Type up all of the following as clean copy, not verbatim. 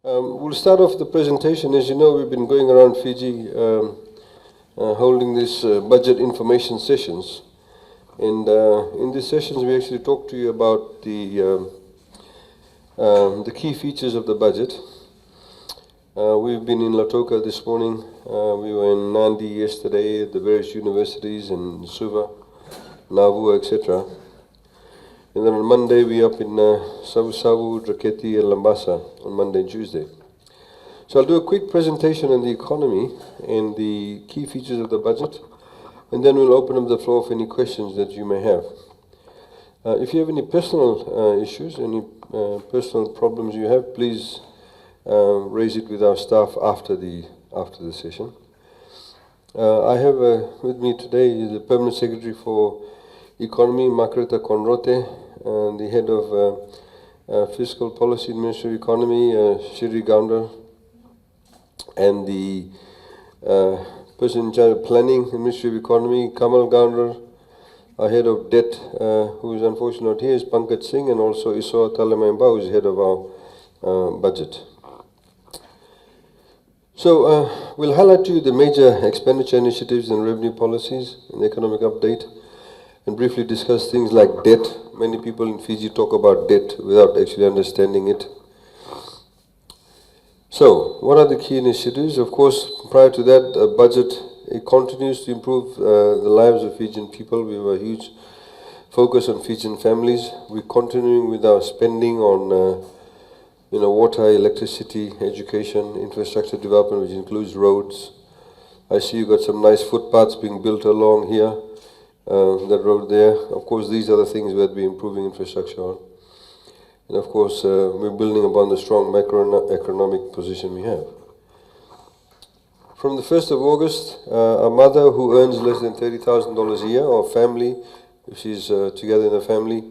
We'll start off the presentation. As you know, we've been going around Fiji holding these budget information sessions. And in these sessions, we actually talk to you about the key features of the budget. We've been in Lautoka this morning. We were in Nandi yesterday at the various universities in Suva, Navu, etc. And then on Monday, we're up in Savu Savu, Draketi, and Lambasa on Monday and Tuesday. So I'll do a quick presentation on the economy and the key features of the budget, and then we'll open up the floor for any questions that you may have. If you have any personal issues, any personal problems you have, please raise it with our staff after the session. I have with me today the Permanent Secretary for Economy, Margareta Conrote, the Head of Fiscal Policy and Ministry of Economy, Shiri Gounder, and the person in charge of Planning in the Ministry of Economy, Kamal Gounder, our Head of Debt, who is unfortunately not here, is Pankaj Singh, and also Iswa Talamamba, who is Head of our budget. So we'll highlight to you the major expenditure initiatives and revenue policies in the economic update, and briefly discuss things like debt. Many people in Fiji talk about debt without actually understanding it. So, what are the key initiatives? Of course, prior to that, budget, it continues to improve the lives of Fijian people. We have a huge focus on Fijian families. We're continuing with our spending on water, electricity, education, infrastructure development, which includes roads. I see you got some nice footpaths being built along here. That road there. Of course, these are the things we'll be improving infrastructure on. And of course, we're building upon the strong macroeconomic position we have. From the 1st of August, a mother who earns less than $30,000 a year, or family, if she's together in a family,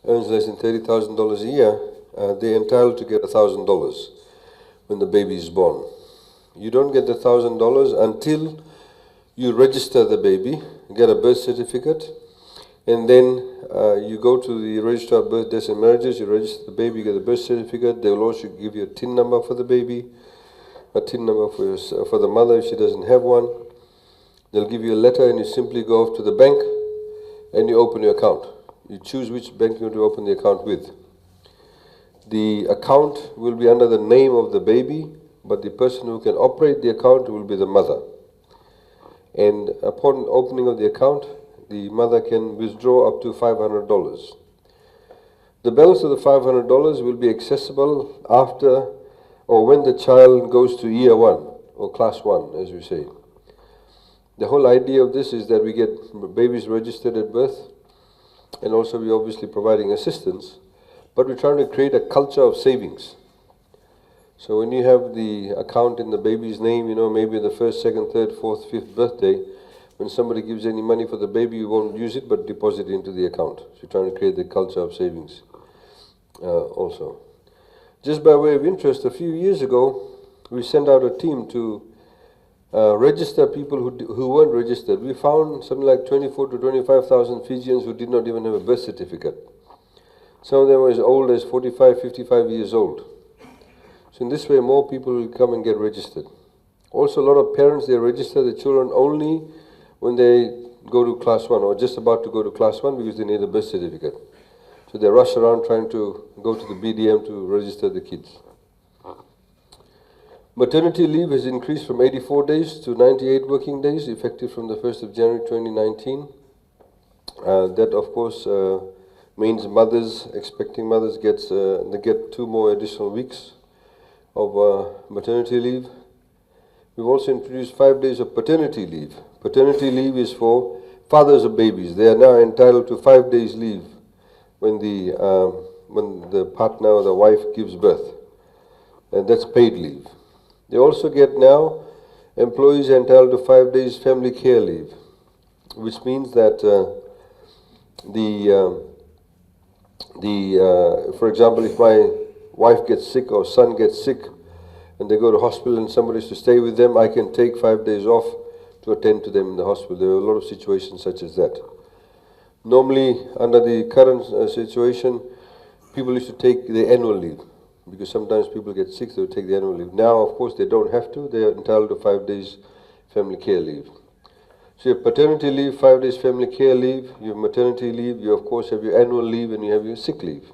earns less than $30,000 a year, they're entitled to get $1,000 when the baby is born. You don't get the $1,000 until you register the baby, get a birth certificate, and then you go to the Registrar of Birth, Deaths and Marriages, you register the baby, you get a birth certificate. They will also give you a TIN number for the baby, a TIN number for the mother if she doesn't have one. They'll give you a letter, and you simply go off to the bank and you open your account. You choose which bank you want to open the account with. The account will be under the name of the baby, but the person who can operate the account will be the mother. And upon opening of the account, the mother can withdraw up to $500. The balance of the $500 will be accessible after or when the child goes to year 1 or class 1, as we say. The whole idea of this is that we get babies registered at birth, and also we're obviously providing assistance, but we're trying to create a culture of savings. So when you have the account in the baby's name, maybe the 1st, 2nd, 3rd, 4th, 5th birthday, when somebody gives any money for the baby, you won't use it, but deposit it into the account. So you're trying to create the culture of savings also. Just by way of interest, a few years ago, we sent out a team to register people who weren't registered. We found something like 24 to 25,000 Fijians who did not even have a birth certificate. Some of them were as old as 45, 55 years old. So in this way, more people will come and get registered. Also, a lot of parents, they register the children only when they go to class 1 or just about to go to class 1 because they need a birth certificate. So they rush around trying to go to the BDM to register the kids. Maternity leave has increased from 84 days to 98 working days, effective from the 1st of January 2019. That, of course, means expecting mothers they get 2 more additional weeks of maternity leave. We've also introduced 5 days of paternity leave. Paternity leave is for fathers of babies. They are now entitled to 5 days leave when the partner or the wife gives birth. And that's paid leave. They also get now, employees are entitled to 5 days family care leave, which means that for example, if my wife gets sick or son gets sick and they go to hospital and somebody's to stay with them, I can take 5 days off to attend to them in the hospital. There are a lot of situations such as that. Normally, under the current situation, people used to take the annual leave. because sometimes people get sick, they will take the annual leave. Now, of course, they don't have to. They are entitled to 5 days family care leave. So you have paternity leave, 5 days family care leave, you have maternity leave, you of course have your annual leave, and you have your sick leave.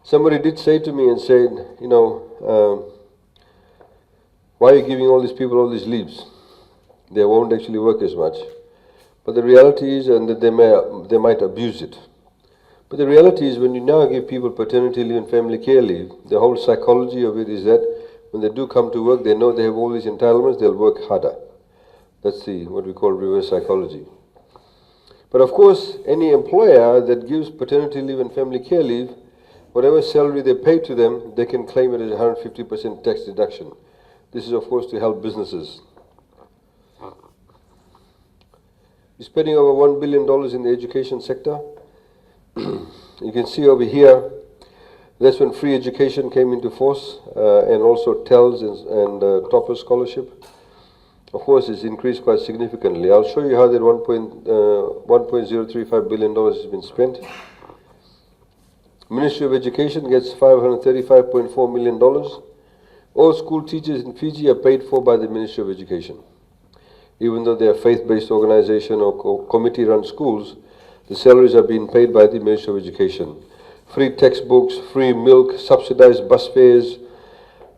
Somebody did say to me and said, you know, why are you giving all these people all these leaves? They won't actually work as much. But the reality is, and that they might abuse it. But the reality is, when you now give people paternity leave and family care leave, the whole psychology of it is that when they do come to work, they know they have all these entitlements, they'll work harder. That's what we call reverse psychology. But of course, any employer that gives paternity leave and family care leave, whatever salary they pay to them, they can claim it as 150% tax deduction. This is, of course, to help businesses. We're spending over $1 billion in the education sector. You can see over here, that's when free education came into force, and also TELS and Topper Scholarship. Of course, it's increased quite significantly. I'll show you how that $1.035 billion has been spent. Ministry of Education gets $535.4 million. All school teachers in Fiji are paid for by the Ministry of Education. Even though they are faith-based organization or committee-run schools, the salaries are being paid by the Ministry of Education. Free textbooks, free milk, subsidized bus fares,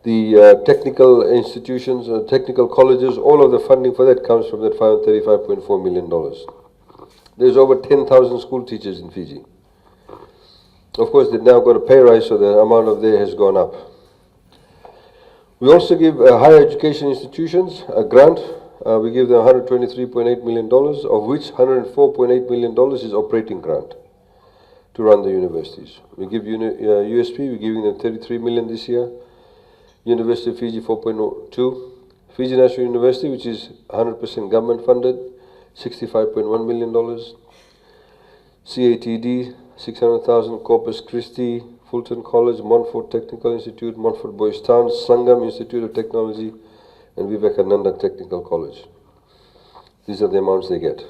the technical institutions, technical colleges, all of the funding for that comes from that $535.4 million. There's over 10,000 school teachers in Fiji. Of course, they've now got a pay rise, so the amount of there has gone up. We also give higher education institutions a grant. We give them $123.8 million, of which $104.8 million is operating grant to run the universities. We give USP, we're giving them $33 million this year. University of Fiji, 4.2. Fiji National University, which is 100% government funded, $65.1 million. CATD, 600,000. Corpus Christi, Fulton College, Montfort Technical Institute, Montfort Boys Town, Sangam Institute of Technology, and Vivekananda Technical College. These are the amounts they get.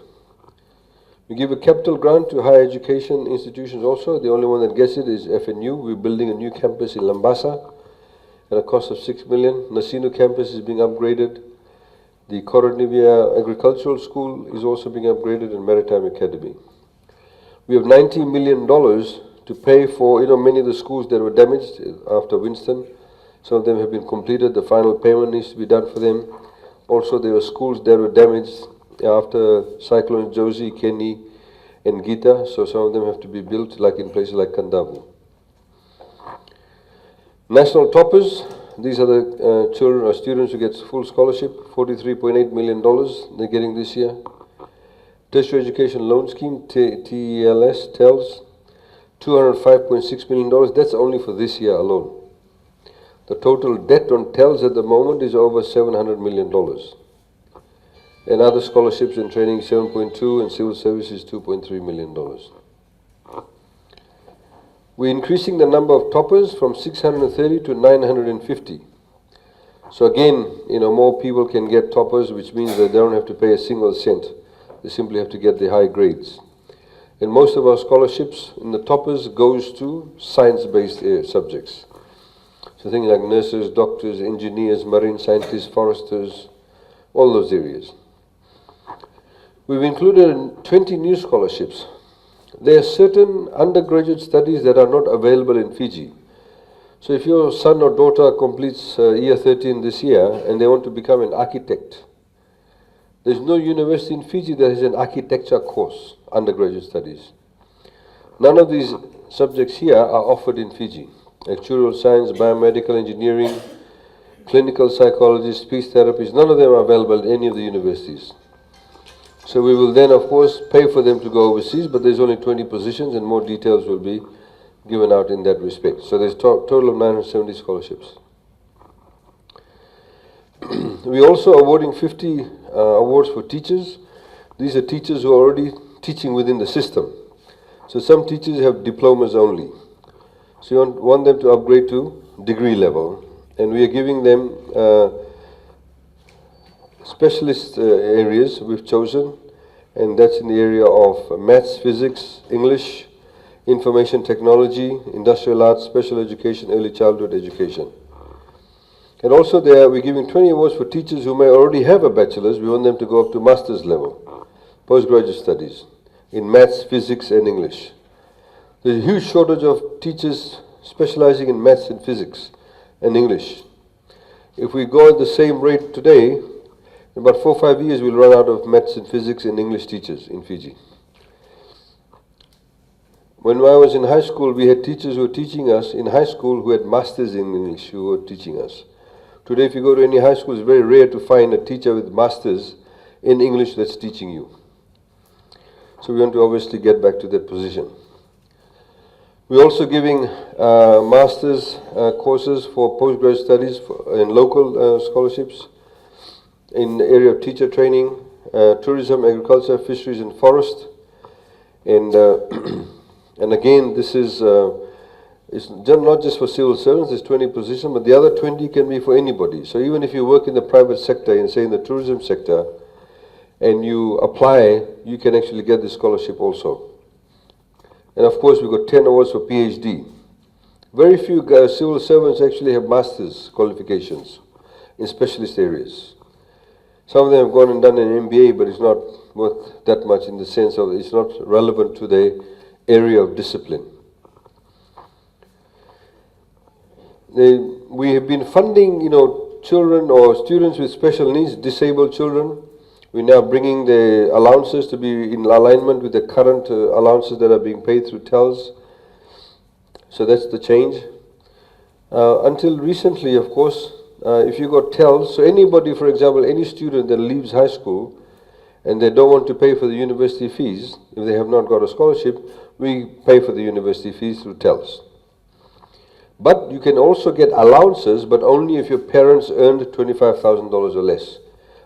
We give a capital grant to higher education institutions also. The only one that gets it is FNU. We're building a new campus in Lambasa at a cost of $6 million. Nasino campus is being upgraded. The Coronivia Agricultural School is also being upgraded, and Maritime Academy. We have $90 million to pay for, many of the schools that were damaged after Winston. Some of them have been completed. The final payment needs to be done for them. Also, there were schools that were damaged after Cyclone Josie, Kenny, and Gita. So some of them have to be built, like in places like Kandavu. National toppers, these are the children or students who get full scholarship, $43.8 million they're getting this year. Tertiary Education Loan Scheme, TELS, $205.6 million. That's only for this year alone. The total debt on TELS at the moment is over $700 million. And other scholarships and training, 7.2, and civil services, $2.3 million. We're increasing the number of toppers from 630 to 950. So again, more people can get toppers, which means that they don't have to pay a single cent. They simply have to get the high grades. And most of our scholarships in the toppers goes to science-based subjects. So things like nurses, doctors, engineers, marine scientists, foresters, all those areas. We've included 20 new scholarships. There are certain undergraduate studies that are not available in Fiji. So if your son or daughter completes year 13 this year and they want to become an architect, there's no university in Fiji that has an architecture course, undergraduate studies. None of these subjects here are offered in Fiji. Actuarial science, biomedical engineering, clinical psychology, speech therapies, none of them are available at any of the universities. So we will then, of course, pay for them to go overseas, but there's only 20 positions and more details will be given out in that respect. So there's a total of 970 scholarships. We're also awarding 50 awards for teachers. These are teachers who are already teaching within the system. So some teachers have diplomas only. So you want them to upgrade to degree level. And we are giving them specialist areas we've chosen, and that's in the area of maths, physics, English, information technology, industrial arts, special education, early childhood education. And also there, we're giving 20 awards for teachers who may already have a bachelor's. We want them to go up to master's level, postgraduate studies, in maths, physics, and English. There's a huge shortage of teachers specializing in maths and physics and English. If we go at the same rate today, in about 4 or 5 years, we'll run out of maths and physics and English teachers in Fiji. When I was in high school, we had teachers who were teaching us in high school who had masters in English who were teaching us. Today, if you go to any high school, it's very rare to find a teacher with masters in English that's teaching you. So we want to obviously get back to that position. We're also giving master's courses for postgraduate studies in local scholarships in the area of teacher training, tourism, agriculture, fisheries and forest. And, and again, this is it's not just for civil servants, there's 20 positions, but the other 20 can be for anybody. So even if you work in the private sector, in say in the tourism sector, and you apply, you can actually get the scholarship also. And of course, we've got 10 awards for PhD. Very few civil servants actually have master's qualifications in specialist areas. Some of them have gone and done an MBA, but it's not worth that much in the sense of it's not relevant to the area of discipline. We have been funding, children or students with special needs, disabled children. We're now bringing the allowances to be in alignment with the current allowances that are being paid through TELS. So that's the change. Until recently, of course, if you got TELS, so anybody, for example, any student that leaves high school and they don't want to pay for the university fees, if they have not got a scholarship, we pay for the university fees through TELS. But you can also get allowances, but only if your parents earned $25,000 or less.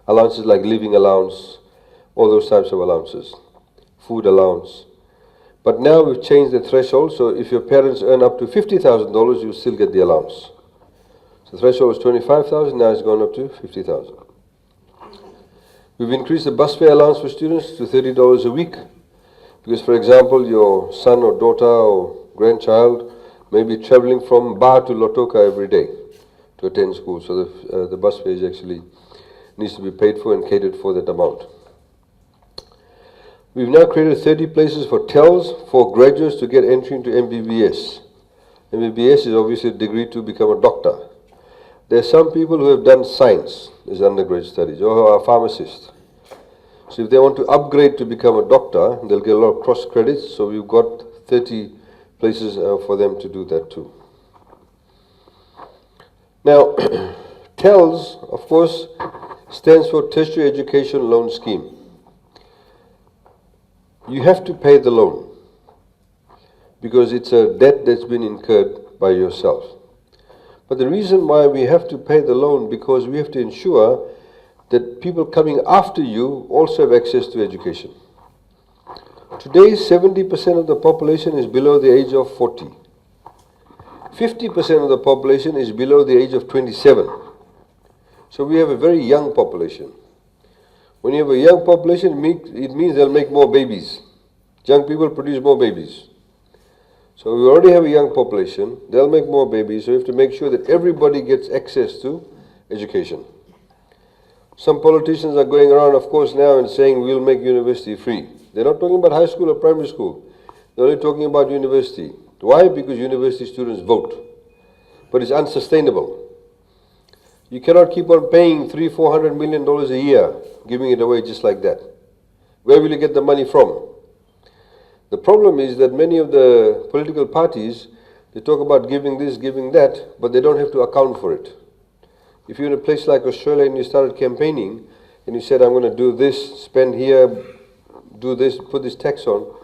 Allowances like living allowance, all those types of allowances, food allowance. But now we've changed the threshold, so if your parents earn up to $50,000, you still get the allowance. So the threshold was $25,000, now it's gone up to $50,000. We've increased the bus fare allowance for students to $30 a week, because for example, your son or daughter or grandchild may be traveling from Ba to Lotoka every day to attend school, so the bus fare is actually needs to be paid for and catered for that amount. We've now created 30 places for TELS for graduates to get entry into MBBS. MBBS is obviously a degree to become a doctor. There are some people who have done science as undergraduate studies or are pharmacists. So if they want to upgrade to become a doctor, they'll get a lot of cross credits, so we've got 30 places for them to do that too. Now, TELS, of course, stands for Tertiary Education Loan Scheme. You have to pay the loan because it's a debt that's been incurred by yourself. But the reason why we have to pay the loan because we have to ensure that people coming after you also have access to education. Today, 70% of the population is below the age of 40. 50% of the population is below the age of 27. So we have a very young population. When you have a young population, it means they'll make more babies. Young people produce more babies. So we already have a young population, they'll make more babies, so we have to make sure that everybody gets access to education. Some politicians are going around, of course, now and saying we'll make university free. They're not talking about high school or primary school. They're only talking about university. Why? Because university students vote. But it's unsustainable. You cannot keep on paying $300-400 million a year, giving it away just like that. Where will you get the money from? The problem is that many of the political parties, they talk about giving this, giving that, but they don't have to account for it. If you're in a place like Australia and you started campaigning, and you said, I'm going to do this, spend here, do this, put this tax on,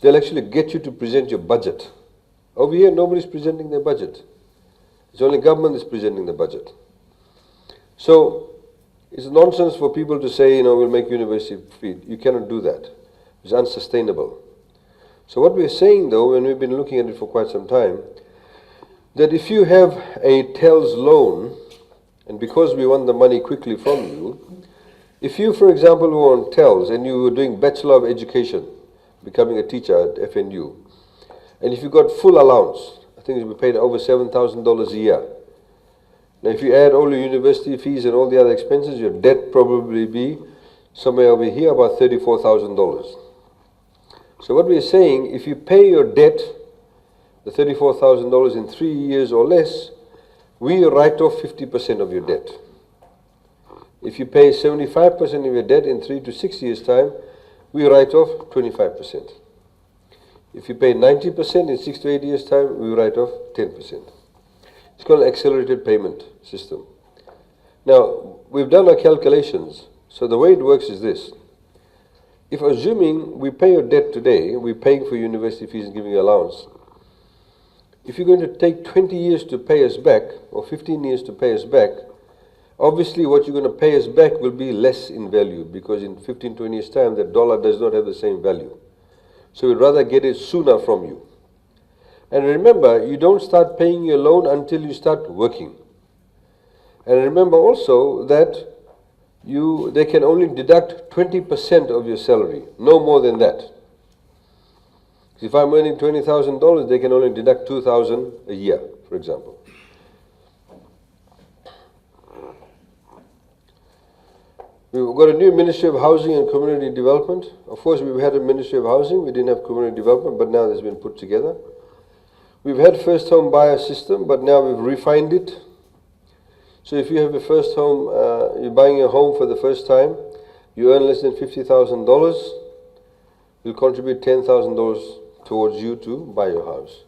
they'll actually get you to present your budget. Over here, nobody's presenting their budget. It's only government that's presenting the budget. So, it's nonsense for people to say, we'll make university free. You cannot do that. It's unsustainable. So what we're saying though, and we've been looking at it for quite some time, that if you have a TELS loan, and because we want the money quickly from you, if you, for example, were on TELS and you were doing Bachelor of Education, becoming a teacher at FNU, And if you got full allowance, I think we paid over $7,000 a year. Now if you add all your university fees and all the other expenses, your debt probably be somewhere over here about $34,000. So what we're saying, if you pay your debt, the $34,000 in 3 years or less, we write off 50% of your debt. If you pay 75% of your debt in 3 to 6 years' time, we write off 25%. If you pay 90% in 6 to 8 years' time, we write off 10%. It's called an accelerated payment system. Now, we've done our calculations. So the way it works is this. If assuming we pay your debt today, we're paying for university fees and giving you allowance. If you're going to take 20 years to pay us back, or 15 years to pay us back, obviously what you're going to pay us back will be less in value, because in 15, 20 years' time, the dollar does not have the same value. So we'd rather get it sooner from you. And remember, you don't start paying your loan until you start working. And remember also that they can only deduct 20% of your salary, no more than that. If I'm earning $20,000, they can only deduct $2,000 a year, for example. We've got a new Ministry of Housing and Community Development. Of course, we've had a Ministry of Housing. We didn't have Community Development, but now it's been put together. We've had first home buyer system, but now we've refined it. So if you have a first home, you're buying a home for the first time, you earn less than $50,000, we'll contribute $10,000 towards you to buy your house.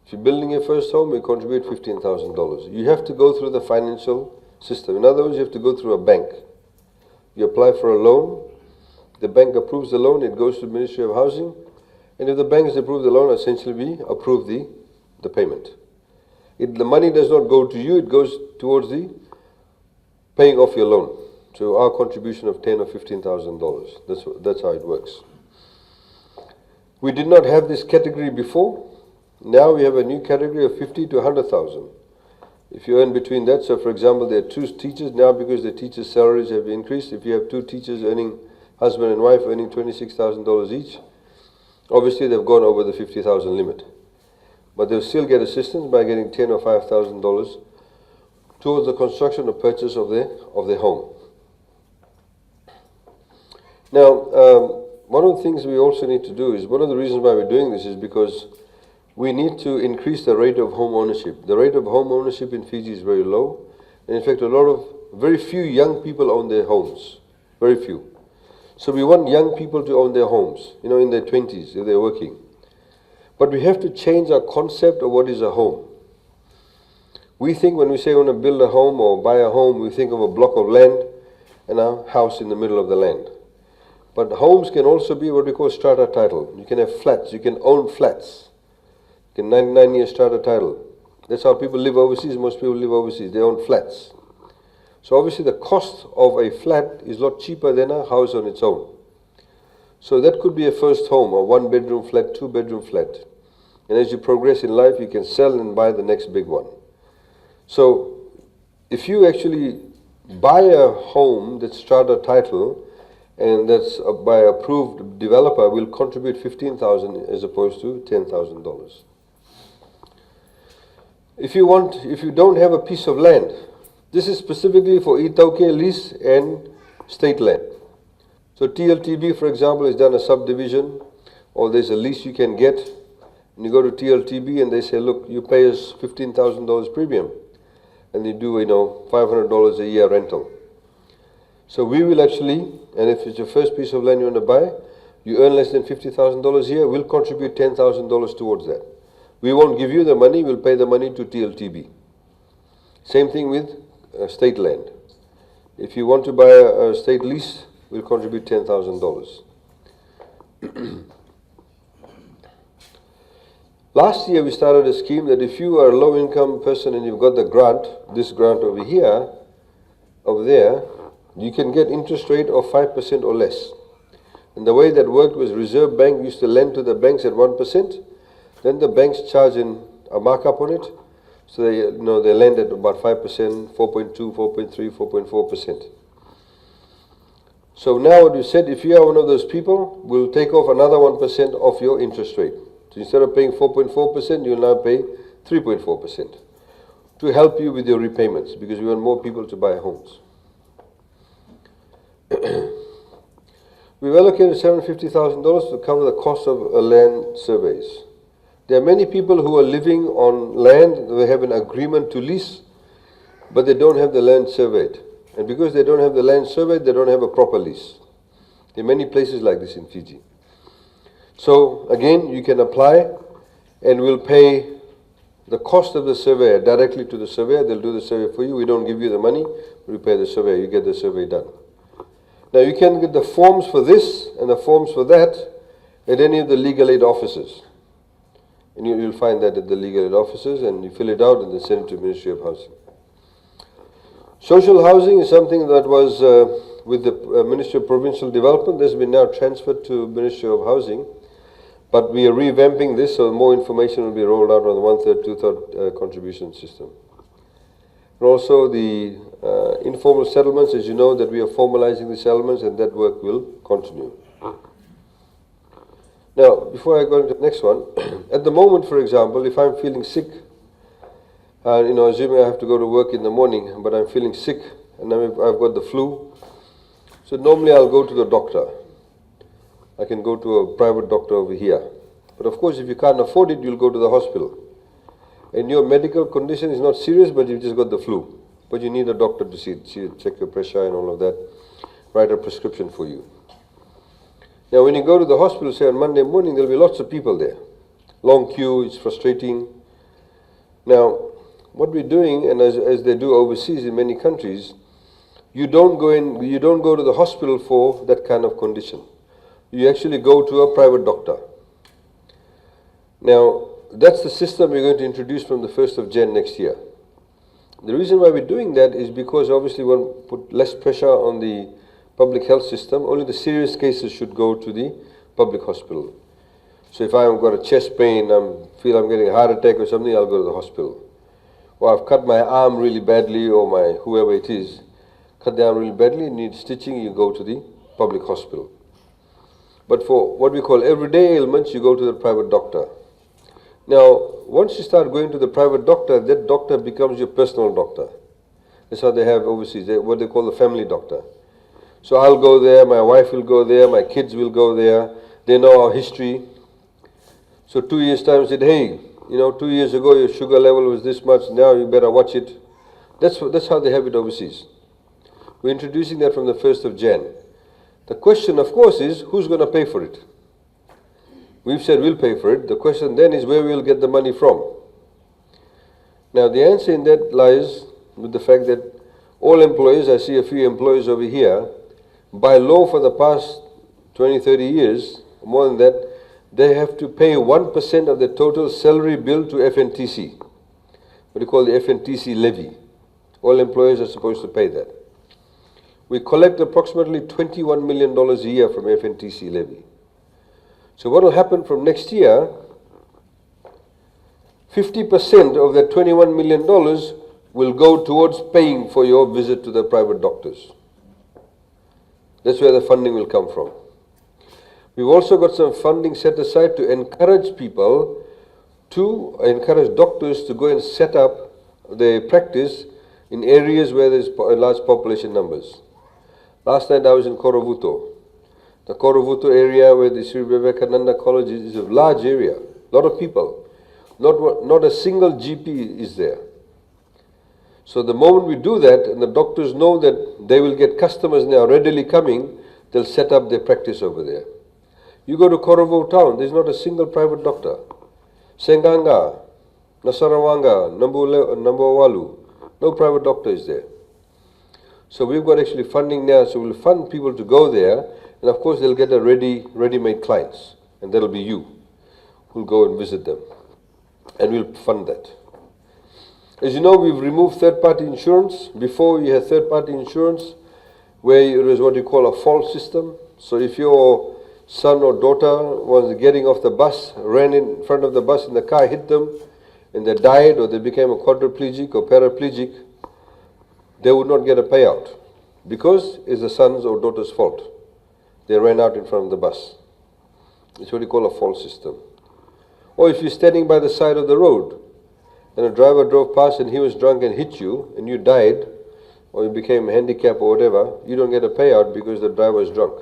If you're building your first home, we contribute $15,000. You have to go through the financial system. In other words, you have to go through a bank. You apply for a loan, the bank approves the loan, it goes to the Ministry of Housing, and if the bank has approved the loan, essentially we approve the payment. The money does not go to you, it goes towards the paying off your loan. So our contribution of $10,000 or $15,000. That's how it works. We did not have this category before. Now we have a new category of 50 to 100,000. If you earn between that, so for example, there are 2 teachers now because the teachers' salaries have increased. If you have 2 teachers earning, husband and wife earning $26,000 each, obviously they've gone over the 50,000 limit. But they'll still get assistance by getting $10,000 or $5,000 towards the construction or purchase of their home. Now, one of the things we also need to do is, one of the reasons why we're doing this is because we need to increase the rate of home ownership. The rate of home ownership in Fiji is very low. And in fact, very few young people own their homes. Very few. So we want young people to own their homes, in their 20s if they're working. But we have to change our concept of what is a home. We think when we say we want to build a home or buy a home, we think of a block of land and a house in the middle of the land. But homes can also be what we call strata title. You can have flats. You can own flats. You can 99-year strata title. That's how people live overseas. Most people live overseas. They own flats. So obviously the cost of a flat is a lot cheaper than a house on its own. So that could be a first home, a 1-bedroom flat, 2-bedroom flat. And as you progress in life, you can sell and buy the next big one. So if you actually buy a home that's strata title, and that's by an approved developer, will contribute $15,000 as opposed to $10,000. If you don't have a piece of land, this is specifically for Itauke lease and state land. So TLTB, for example, has done a subdivision, or there's a lease you can get, and you go to TLTB and they say, look, you pay us $15,000 premium, and they do, $500 a year rental. So we will actually, and if it's your first piece of land you want to buy, you earn less than $50,000 a year, we'll contribute $10,000 towards that. We won't give you the money, we'll pay the money to TLTB. Same thing with state land. If you want to buy a state lease, we'll contribute $10,000. Last year we started a scheme that if you are a low-income person and you've got the grant, this grant over here, over there, you can get interest rate of 5% or less. And the way that worked was Reserve Bank used to lend to the banks at 1%, then the banks charge a markup on it, so they lend at about 5%, 4.2, 4.3, 4.4%. So now what we said, if you are one of those people, we'll take off another 1% of your interest rate. So instead of paying 4.4%, you'll now pay 3.4% to help you with your repayments, because we want more people to buy homes. We've allocated $750,000 to cover the cost of land surveys. There are many people who are living on land, they have an agreement to lease, but they don't have the land surveyed. And because they don't have the land surveyed, they don't have a proper lease. There are many places like this in Fiji. So again, you can apply and we'll pay the cost of the surveyor directly to the surveyor. They'll do the survey for you. We don't give you the money, we pay the surveyor. You get the survey done. Now you can get the forms for this and the forms for that at any of the legal aid offices. And you'll find that at the legal aid offices, and you fill it out and then send it to the Ministry of Housing. Social housing is something that was with the Ministry of Provincial Development. This has been now transferred to Ministry of Housing. But we are revamping this, so more information will be rolled out on the one-third, two-third contribution system. And also the informal settlements, as you know, that we are formalizing the settlements, and that work will continue. Now, before I go into the next one, at the moment, for example, if I'm feeling sick, assuming I have to go to work in the morning, but I'm feeling sick and I've got the flu, so normally I'll go to the doctor. I can go to a private doctor over here. But of course, if you can't afford it, you'll go to the hospital. And your medical condition is not serious, but you've just got the flu. But you need a doctor to see, check your pressure and all of that, write a prescription for you. Now, when you go to the hospital, say on Monday morning, there'll be lots of people there. Long queue, it's frustrating. Now, what we're doing, and as they do overseas in many countries, you don't go to the hospital for that kind of condition. You actually go to a private doctor. Now, that's the system we're going to introduce from the 1st of Jan next year. The reason why we're doing that is because obviously we want to put less pressure on the public health system. Only the serious cases should go to the public hospital. So if I've got a chest pain, feel I'm getting a heart attack or something, I'll go to the hospital. Or I've cut my arm really badly, or my whoever it is, cut the arm really badly, need stitching, you go to the public hospital. But for what we call everyday ailments, you go to the private doctor. Now, once you start going to the private doctor, that doctor becomes your personal doctor. That's how they have overseas, what they call the family doctor. So I'll go there, my wife will go there, my kids will go there, they know our history. So 2 years' time, I said, hey, 2 years ago your sugar level was this much, now you better watch it. That's how they have it overseas. We're introducing that from the 1st of Jan. The question, of course, is who's going to pay for it? We've said we'll pay for it. The question then is where we'll get the money from. Now, the answer in that lies with the fact that all employees, I see a few employees over here, by law for the past 20, 30 years, more than that, they have to pay 1% of the total salary bill to FNTC. What do you call the FNTC levy? All employees are supposed to pay that. We collect approximately $21 million a year from FNTC levy. So what will happen from next year, 50% of that $21 million will go towards paying for your visit to the private doctors. That's where the funding will come from. We've also got some funding set aside to encourage people, to encourage doctors to go and set up their practice in areas where there's large population numbers. Last night I was in Korovuto. The Korovuto area where the Sri Vivekananda College is a large area, a lot of people. Not a single GP is there. So the moment we do that, and the doctors know that they will get customers now readily coming, they'll set up their practice over there. You go to Korovo town, there's not a single private doctor. Senganga, Nasarawanga, Nambuawalu, no private doctor is there. So we've got actually funding now, so we'll fund people to go there, and of course they'll get a ready-made clients, and that'll be you who'll go and visit them. And we'll fund that. As you know, we've removed third-party insurance. Before you had third-party insurance, where it was what you call a fault system. So if your son or daughter was getting off the bus, ran in front of the bus and the car hit them, and they died or they became a quadriplegic or paraplegic, they would not get a payout because it's the son's or daughter's fault. They ran out in front of the bus. It's what you call a fault system. Or if you're standing by the side of the road and a driver drove past and he was drunk and hit you and you died, or you became handicapped or whatever, you don't get a payout because the driver is drunk.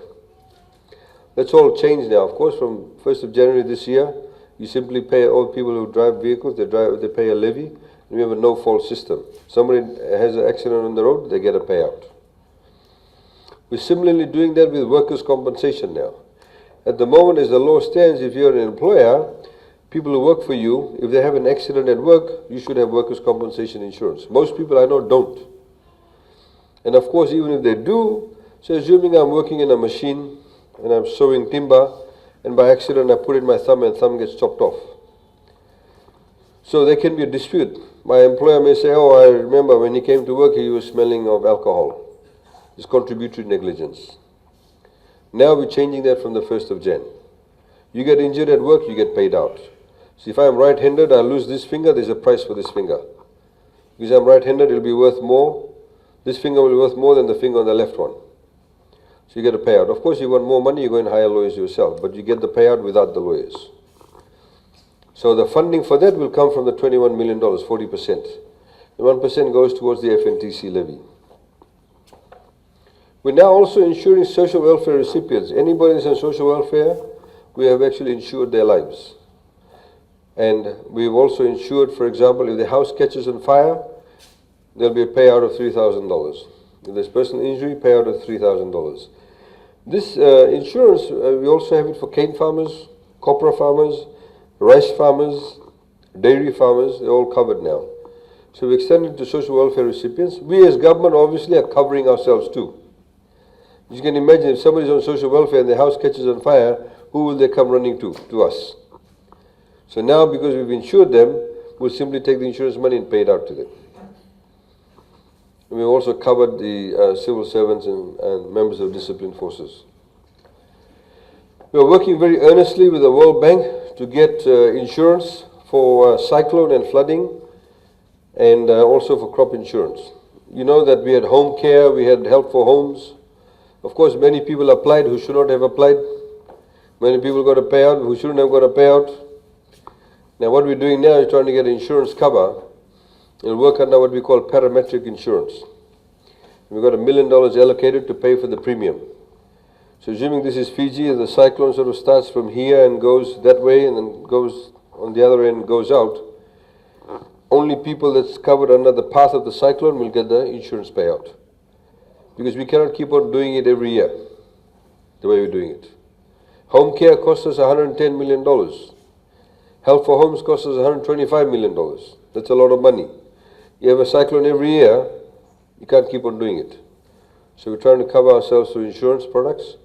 That's all changed now. Of course, from 1st of January this year, you simply pay all people who drive vehicles, they pay a levy, and we have a no-fault system. Somebody has an accident on the road, they get a payout. We're similarly doing that with workers' compensation now. At the moment, as the law stands, if you're an employer, people who work for you, if they have an accident at work, you should have workers' compensation insurance. Most people I know don't. And of course, even if they do, so assuming I'm working in a machine and I'm sawing timber, and by accident I put in my thumb and thumb gets chopped off. So there can be a dispute. My employer may say, oh, I remember when he came to work, he was smelling of alcohol. It's contributory negligence. Now we're changing that from the 1st of Jan. You get injured at work, you get paid out. So if I'm right-handed, I lose this finger, there's a price for this finger. Because I'm right-handed, it'll be worth more. This finger will be worth more than the finger on the left one. So you get a payout. Of course, you want more money, you go and hire lawyers yourself, but you get the payout without the lawyers. So the funding for that will come from the $21 million, 40%. And 1% goes towards the FNTC levy. We're now also insuring social welfare recipients. Anybody that's on social welfare, we have actually insured their lives. And we've also insured, for example, if the house catches on fire, there'll be a payout of $3,000. If there's personal injury, payout of $3,000. This insurance, we also have it for cane farmers, copra farmers, rice farmers, dairy farmers, they're all covered now. So we extended it to social welfare recipients. We as government obviously are covering ourselves too. You can imagine if somebody's on social welfare and their house catches on fire, who will they come running to? To us. So now, because we've insured them, we'll simply take the insurance money and pay it out to them. And we've also covered the civil servants and members of disciplined forces. We are working very earnestly with the World Bank to get insurance for cyclone and flooding, and also for crop insurance. You know that we had home care, we had help for homes. Of course, many people applied who should not have applied. Many people got a payout who shouldn't have got a payout. Now what we're doing now is trying to get insurance cover and work under what we call parametric insurance. We've got $1 million allocated to pay for the premium. So assuming this is Fiji, and the cyclone sort of starts from here and goes that way and then goes on the other end and goes out, only people that's covered under the path of the cyclone will get the insurance payout. Because we cannot keep on doing it every year, the way we're doing it. Home care costs us $110 million. Help for homes costs us $125 million. That's a lot of money. You have a cyclone every year, you can't keep on doing it. So we're trying to cover ourselves through insurance products,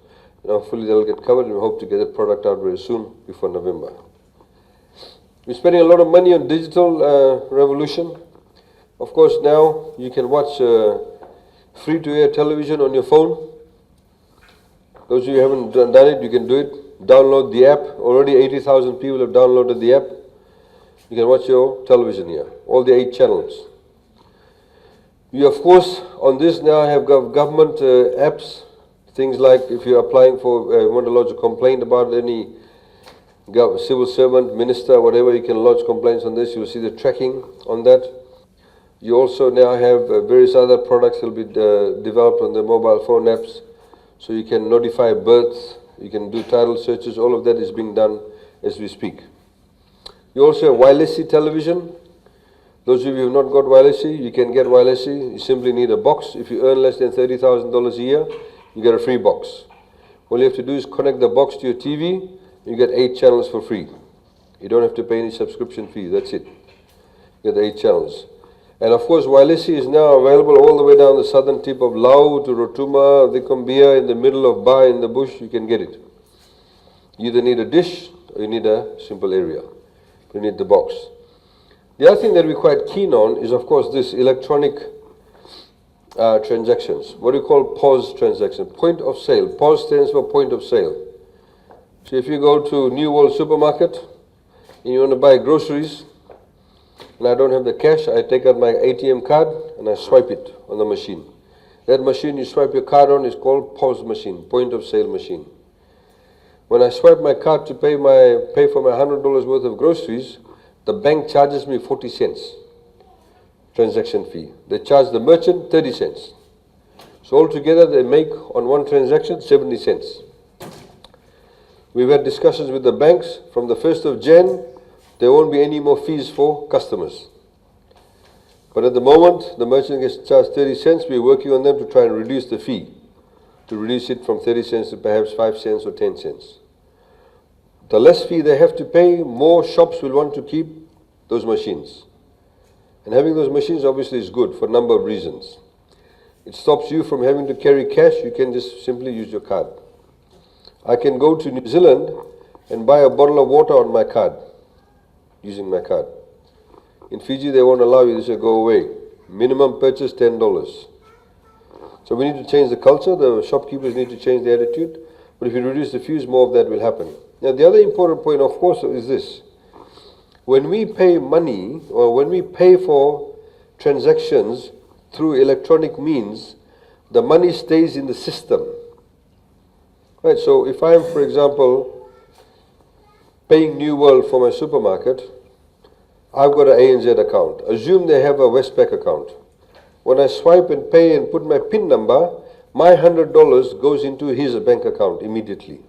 and hopefully they'll get covered, and we hope to get that product out very soon, before November. We're spending a lot of money on digital revolution. Of course, now you can watch free-to-air television on your phone. Those of you who haven't done it, you can do it. Download the app. Already 80,000 people have downloaded the app. You can watch your television here, all the 8 channels. You, of course, on this now have government apps, things like if you're applying for, want to lodge a complaint about any civil servant, minister, whatever, you can lodge complaints on this. You'll see the tracking on that. You also now have various other products that will be developed on the mobile phone apps. So you can notify births, you can do title searches, all of that is being done as we speak. You also have wireless television. Those of you who have not got wireless, you can get wireless. You simply need a box. If you earn less than $30,000 a year, you get a free box. All you have to do is connect the box to your TV, you get 8 channels for free. You don't have to pay any subscription fee, that's it. You get the 8 channels. And of course, wireless is now available all the way down the southern tip of Lau to Rotuma, Vikumbia, in the middle of Ba, in the bush, you can get it. You either need a dish or you need a simple area. You need the box. The other thing that we're quite keen on is, of course, this electronic transactions. What do we call POS transaction? Point of sale. POS stands for point of sale. So if you go to New World Supermarket and you want to buy groceries, and I don't have the cash, I take out my ATM card and I swipe it on the machine. That machine you swipe your card on is called POS machine, point of sale machine. When I swipe my card to pay for my $100 worth of groceries, the bank charges me 40 cents transaction fee. They charge the merchant 30 cents. So altogether they make on one transaction 70 cents. We've had discussions with the banks. From the 1st of Jan, there won't be any more fees for customers. But at the moment, the merchant gets charged 30 cents. We're working on them to try and reduce the fee, to reduce it from 30 cents to perhaps 5 cents or 10 cents. The less fee they have to pay, more shops will want to keep those machines. And having those machines obviously is good for a number of reasons. It stops you from having to carry cash. You can just simply use your card. I can go to New Zealand and buy a bottle of water on my card, using my card. In Fiji, they won't allow you. They say, go away. Minimum purchase $10. So we need to change the culture. The shopkeepers need to change their attitude. But if you reduce the fees, more of that will happen. Now, the other important point, of course, is this. When we pay money, or when we pay for transactions through electronic means, the money stays in the system. Right, so if I'm, for example, paying New World for my supermarket, I've got an ANZ account. Assume they have a Westpac account. When I swipe and pay and put my PIN number, my $100 goes into his bank account immediately.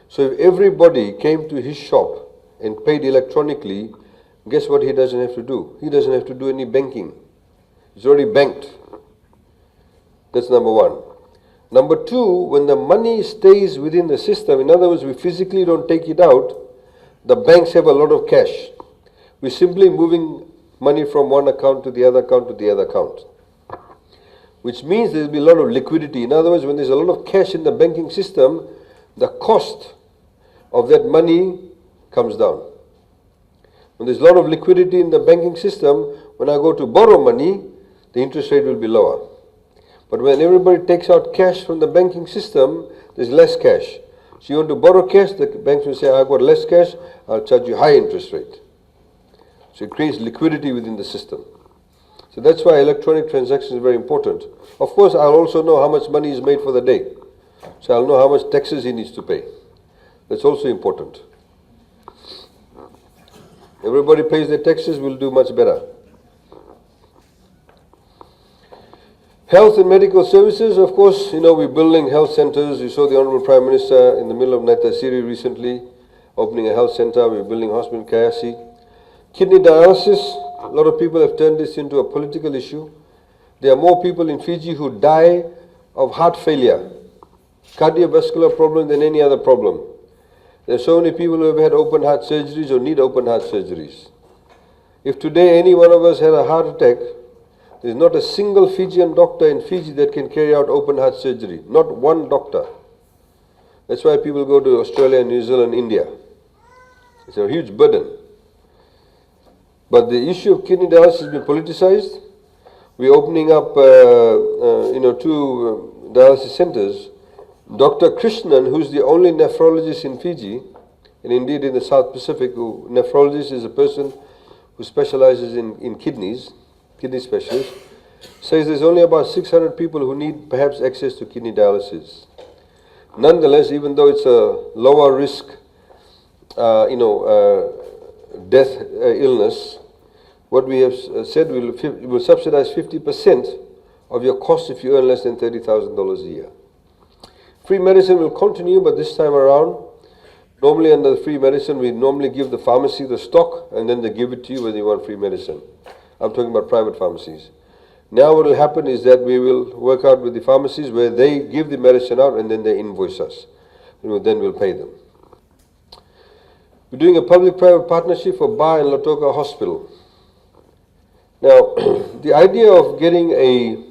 So if everybody came to his shop and paid electronically, guess what he doesn't have to do? He doesn't have to do any banking. It's already banked. That's number one. Number two, when the money stays within the system, in other words, we physically don't take it out, the banks have a lot of cash. We're simply moving money from one account to the other account to the other account, which means there'll be a lot of liquidity. In other words, when there's a lot of cash in the banking system, the cost of that money comes down. When there's a lot of liquidity in the banking system, when I go to borrow money, the interest rate will be lower. But when everybody takes out cash from the banking system, there's less cash. So you want to borrow cash, the banks will say, I've got less cash, I'll charge you high interest rate. So it creates liquidity within the system. So that's why electronic transactions is very important. Of course, I'll also know how much money is made for the day. So I'll know how much taxes he needs to pay. That's also important. Everybody pays their taxes, we'll do much better. Health and medical services, of course, we're building health centers. You saw the Honorable Prime Minister in the middle of Naitasiri recently, opening a health center. We're building a hospital in Kayasi. Kidney dialysis, a lot of people have turned this into a political issue. There are more people in Fiji who die of heart failure, cardiovascular problem than any other problem. There are so many people who have had open heart surgeries or need open heart surgeries. If today any one of us had a heart attack, there's not a single Fijian doctor in Fiji that can carry out open heart surgery. Not one doctor. That's why people go to Australia, New Zealand, India. It's a huge burden. But the issue of kidney dialysis has been politicized. We're opening up, two dialysis centers. Dr. Krishnan, who's the only nephrologist in Fiji, and indeed in the South Pacific, nephrologist is a person who specializes in kidneys, kidney specialist, says there's only about 600 people who need perhaps access to kidney dialysis. Nonetheless, even though it's a lower risk, death illness, what we have said, we will subsidize 50% of your cost if you earn less than $30,000 a year. Free medicine will continue, but this time around, normally under the free medicine, we normally give the pharmacy the stock and then they give it to you when you want free medicine. I'm talking about private pharmacies. Now what will happen is that we will work out with the pharmacies where they give the medicine out and then they invoice us. And then we'll pay them. We're doing a public-private partnership for Ba and Lautoka Hospital. Now, the idea of getting a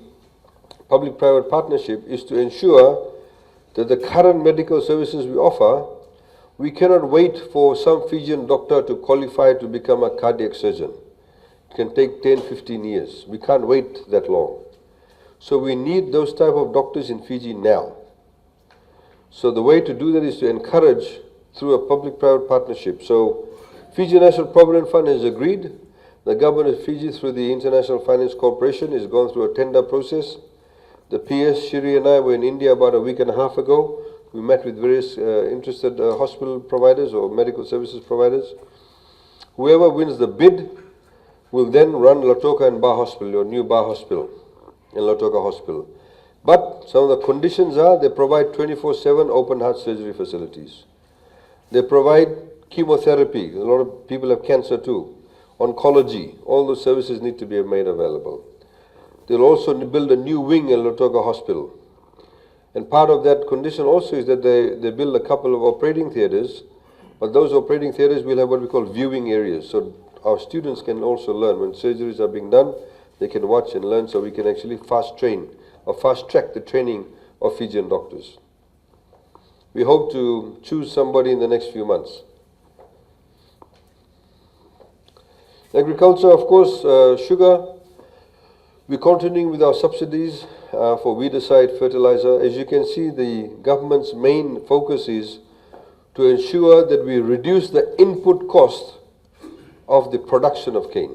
public-private partnership is to ensure that the current medical services we offer, we cannot wait for some Fijian doctor to qualify to become a cardiac surgeon. It can take 10, 15 years. We can't wait that long. So we need those type of doctors in Fiji now. So the way to do that is to encourage through a public-private partnership. So Fiji National Provident Fund has agreed. The government of Fiji, through the International Finance Corporation, is going through a tender process. The PS, Shiri and I were in India about a week and a half ago We met with various interested hospital providers or medical services providers. Whoever wins the bid will then run Lautoka and Ba Hospital, your new Ba Hospital and Lautoka Hospital. But some of the conditions are they provide 24/7 open heart surgery facilities. They provide chemotherapy. A lot of people have cancer too. Oncology. All those services need to be made available. They'll also build a new wing in Lautoka Hospital. And part of that condition also is that they build a couple of operating theaters, but those operating theaters will have what we call viewing areas. So our students can also learn. When surgeries are being done, they can watch and learn, so we can actually fast track the training of Fijian doctors. We hope to choose somebody in the next few months. Agriculture, of course, sugar. We're continuing with our subsidies for weedicide fertilizer. As you can see, the government's main focus is to ensure that we reduce the input cost of the production of cane.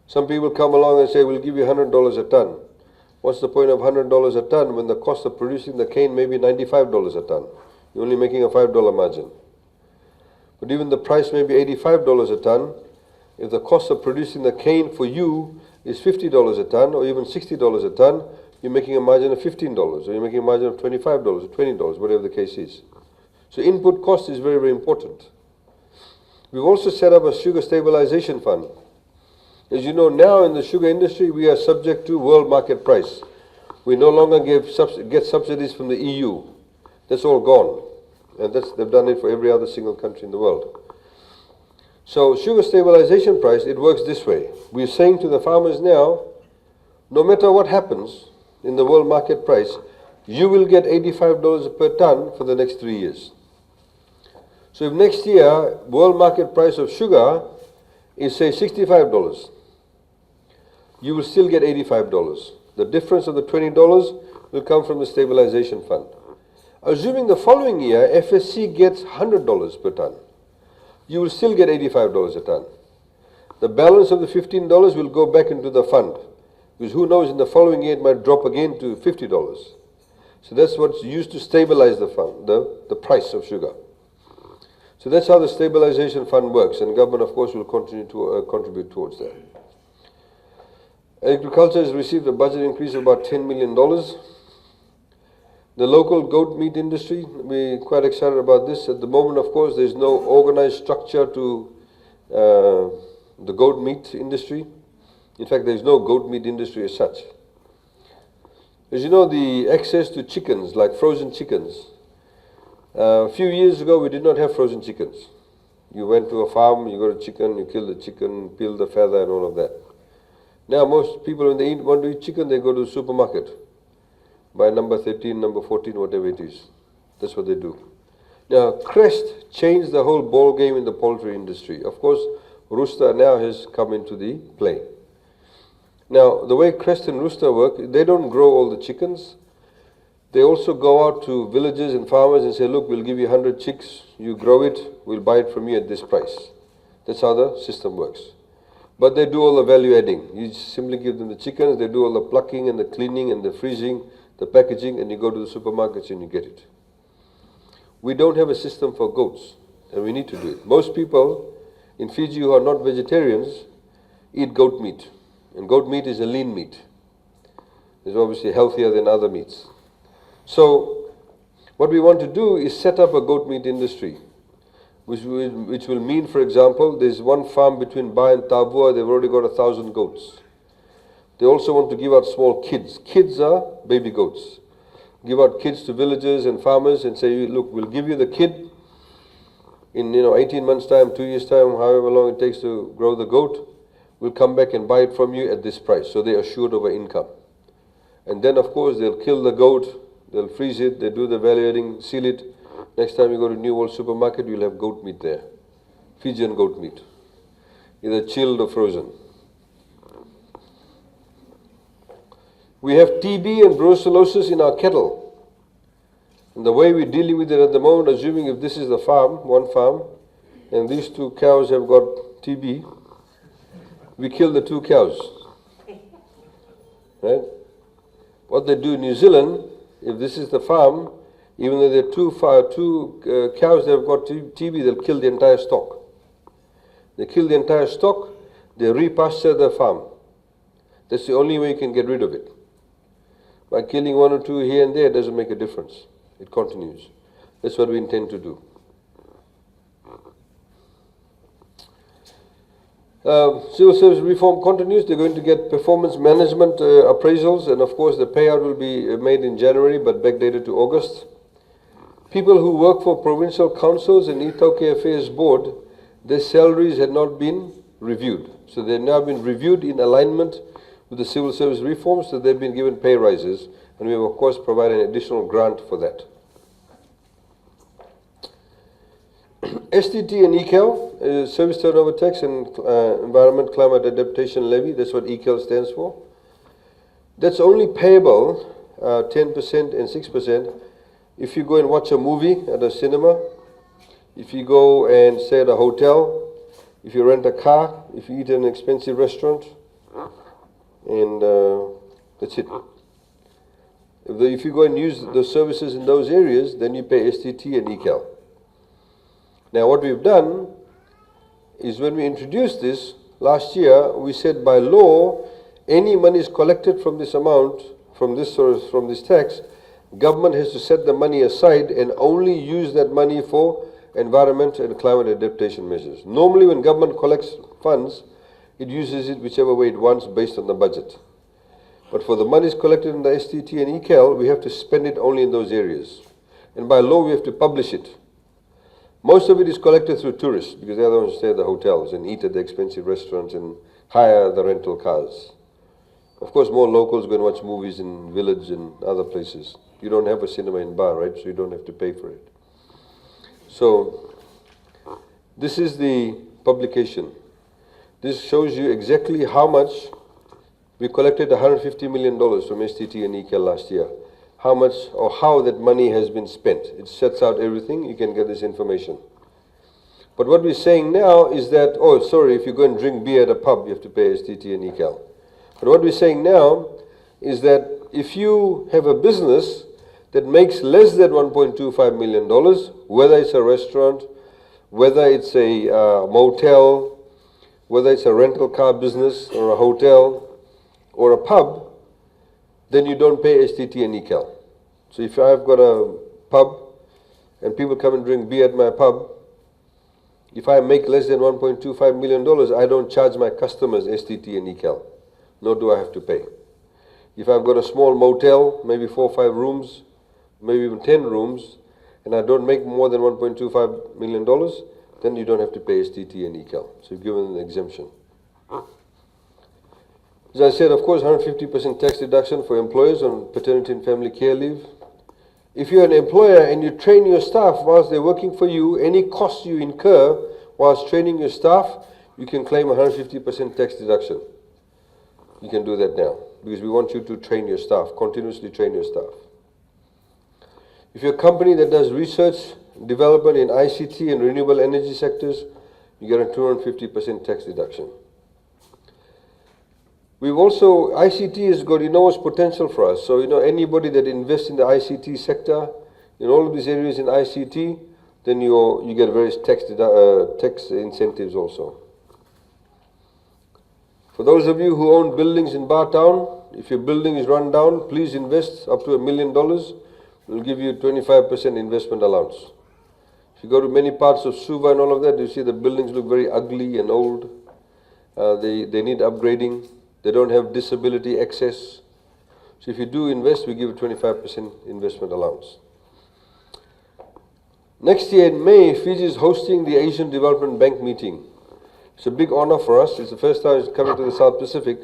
Some people come along and say, we'll give you $100 a ton. What's the point of $100 a ton when the cost of producing the cane may be $95 a ton? You're only making a $5 margin. But even the price may be $85 a ton. If the cost of producing the cane for you is $50 a ton or even $60 a ton, you're making a margin of $15 or you're making a margin of $25 or $20, whatever the case is. So input cost is very, very important. We've also set up a sugar stabilization fund. As you know, now in the sugar industry, we are subject to world market price. We no longer get subsidies from the EU. That's all gone. And they've done it for every other single country in the world. So sugar stabilization price, it works this way. We're saying to the farmers now, no matter what happens in the world market price, you will get $85 per ton for the next 3 years. So if next year, world market price of sugar is say $65, you will still get $85. The difference of the $20 will come from the stabilization fund. Assuming the following year, FSC gets $100 per ton, you will still get $85 a ton. The balance of the $15 will go back into the fund, because who knows, in the following year it might drop again to $50. So that's what's used to stabilize the fund, the price of sugar. So that's how the stabilization fund works, and government, of course, will continue to contribute towards that. Agriculture has received a budget increase of about $10 million. The local goat meat industry, we're quite excited about this. At the moment, of course, there's no organized structure to the goat meat industry. In fact, there's no goat meat industry as such. As you know, the access to chickens, like frozen chickens, a few years ago, we did not have frozen chickens. You went to a farm, you got a chicken, you kill the chicken, peel the feather and all of that. Now, most people, when they want to eat chicken, they go to the supermarket, buy number 13, number 14, whatever it is. That's what they do. Now, Crest changed the whole ball game in the poultry industry. Of course, Rooster now has come into the play. Now, the way Crest and Rooster work, they don't grow all the chickens. They also go out to villages and farmers and say, look, we'll give you 100 chicks, you grow it, we'll buy it from you at this price. That's how the system works. But they do all the value adding. You simply give them the chickens, they do all the plucking and the cleaning and the freezing, the packaging, and you go to the supermarkets and you get it. We don't have a system for goats, and we need to do it. Most people in Fiji who are not vegetarians eat goat meat, and goat meat is a lean meat. It's obviously healthier than other meats. So what we want to do is set up a goat meat industry, which will mean, for example, there's one farm between Ba and Tabua, they've already got 1,000 goats. They also want to give out small kids. Kids are baby goats. Give out kids to villagers and farmers and say, look, we'll give you the kid in 18 months' time, 2 years' time, however long it takes to grow the goat. We'll come back and buy it from you at this price. So they're assured of an income. And then, of course, they'll kill the goat, they'll freeze it, they do the value adding, seal it. Next time you go to New World Supermarket, you'll have goat meat there. Fijian goat meat. Either chilled or frozen. We have TB and brucellosis in our cattle. And the way we're dealing with it at the moment, assuming if this is the farm, one farm, and these 2 cows have got TB, we kill the 2 cows. Right? What they do in New Zealand, if this is the farm, Even though there are two cows that have got TB, they'll kill the entire stock. They kill the entire stock, they repasture the farm. That's the only way you can get rid of it. By killing one or two here and there, it doesn't make a difference. It continues. That's what we intend to do. Civil service reform continues. They're going to get performance management appraisals, and of course the payout will be made in January but backdated to August. People who work for provincial councils and Itoke Affairs Board, their salaries had not been reviewed. So they've now been reviewed in alignment with the civil service reforms, so they've been given pay rises, and we have of course provided an additional grant for that. STT and ECAL, Service Turnover Tax and Environment Climate Adaptation Levy, that's what ECAL stands for. That's only payable 10% and 6% if you go and watch a movie at a cinema, if you go and stay at a hotel, if you rent a car, if you eat at an expensive restaurant, and that's it. If you go and use the services in those areas, then you pay STT and ECAL. Now what we've done is when we introduced this last year, we said by law, any money is collected from this amount, from this tax, government has to set the money aside and only use that money for environment and climate adaptation measures. Normally when government collects funds, it uses it whichever way it wants based on the budget. But for the monies collected in the STT and ECAL, we have to spend it only in those areas. And by law, we have to publish it. Most of it is collected through tourists because they're the ones who stay at the hotels and eat at the expensive restaurants and hire the rental cars. Of course, more locals go and watch movies in village and other places. You don't have a cinema in Bar, right? So you don't have to pay for it. So this is the publication. This shows you exactly how much we collected $150 million from STT and ECAL last year. How much or how that money has been spent. It sets out everything. You can get this information. But what we're saying now is that, oh, sorry, if you go and drink beer at a pub, you have to pay STT and ECAL. But what we're saying now is that if you have a business that makes less than $1.25 million, whether it's a restaurant, whether it's a motel, whether it's a rental car business or a hotel or a pub, then you don't pay STT and ECAL. So if I've got a pub and people come and drink beer at my pub, if I make less than $1.25 million, I don't charge my customers STT and ECAL, nor do I have to pay. If I've got a small motel, maybe 4 or 5 rooms, maybe even 10 rooms, and I don't make more than $1.25 million, then you don't have to pay STT and ECAL. So you're given an exemption. As I said, of course, 150% tax deduction for employers on paternity and family care leave. If you're an employer and you train your staff whilst they're working for you, any costs you incur whilst training your staff, you can claim 150% tax deduction. You can do that now because we want you to train your staff, continuously train your staff. If you're a company that does research, development in ICT and renewable energy sectors, you get a 250% tax deduction. We've also, ICT has got enormous potential for us. So, anybody that invests in the ICT sector, in all of these areas in ICT, then you get various tax incentives also. For those of you who own buildings in Bartown, if your building is run down, please invest up to $1 million. We'll give you 25% investment allowance. If you go to many parts of Suva and all of that, you see the buildings look very ugly and old. They need upgrading. They don't have disability access. So if you do invest, we give you 25% investment allowance. Next year in May, Fiji is hosting the Asian Development Bank meeting. It's a big honor for us. It's the first time it's coming to the South Pacific.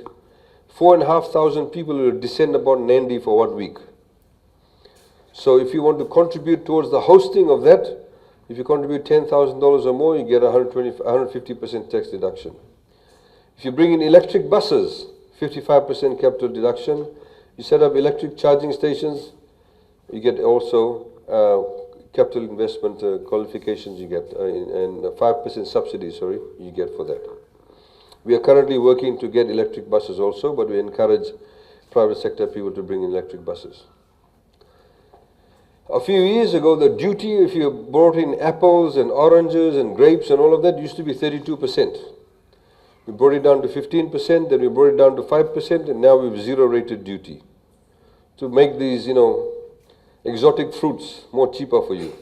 4,500 people will descend upon Nandi for 1 week. So if you want to contribute towards the hosting of that, if you contribute $10,000 or more, you get 150% tax deduction. If you bring in electric buses, 55% capital deduction. You set up electric charging stations, you get also capital investment qualifications you get, and 5% subsidy, you get for that. We are currently working to get electric buses also, but we encourage private sector people to bring in electric buses. A few years ago, the duty if you brought in apples and oranges and grapes and all of that used to be 32%. We brought it down to 15%, then we brought it down to 5%, and now we've zero-rated duty to make these, exotic fruits more cheaper for you.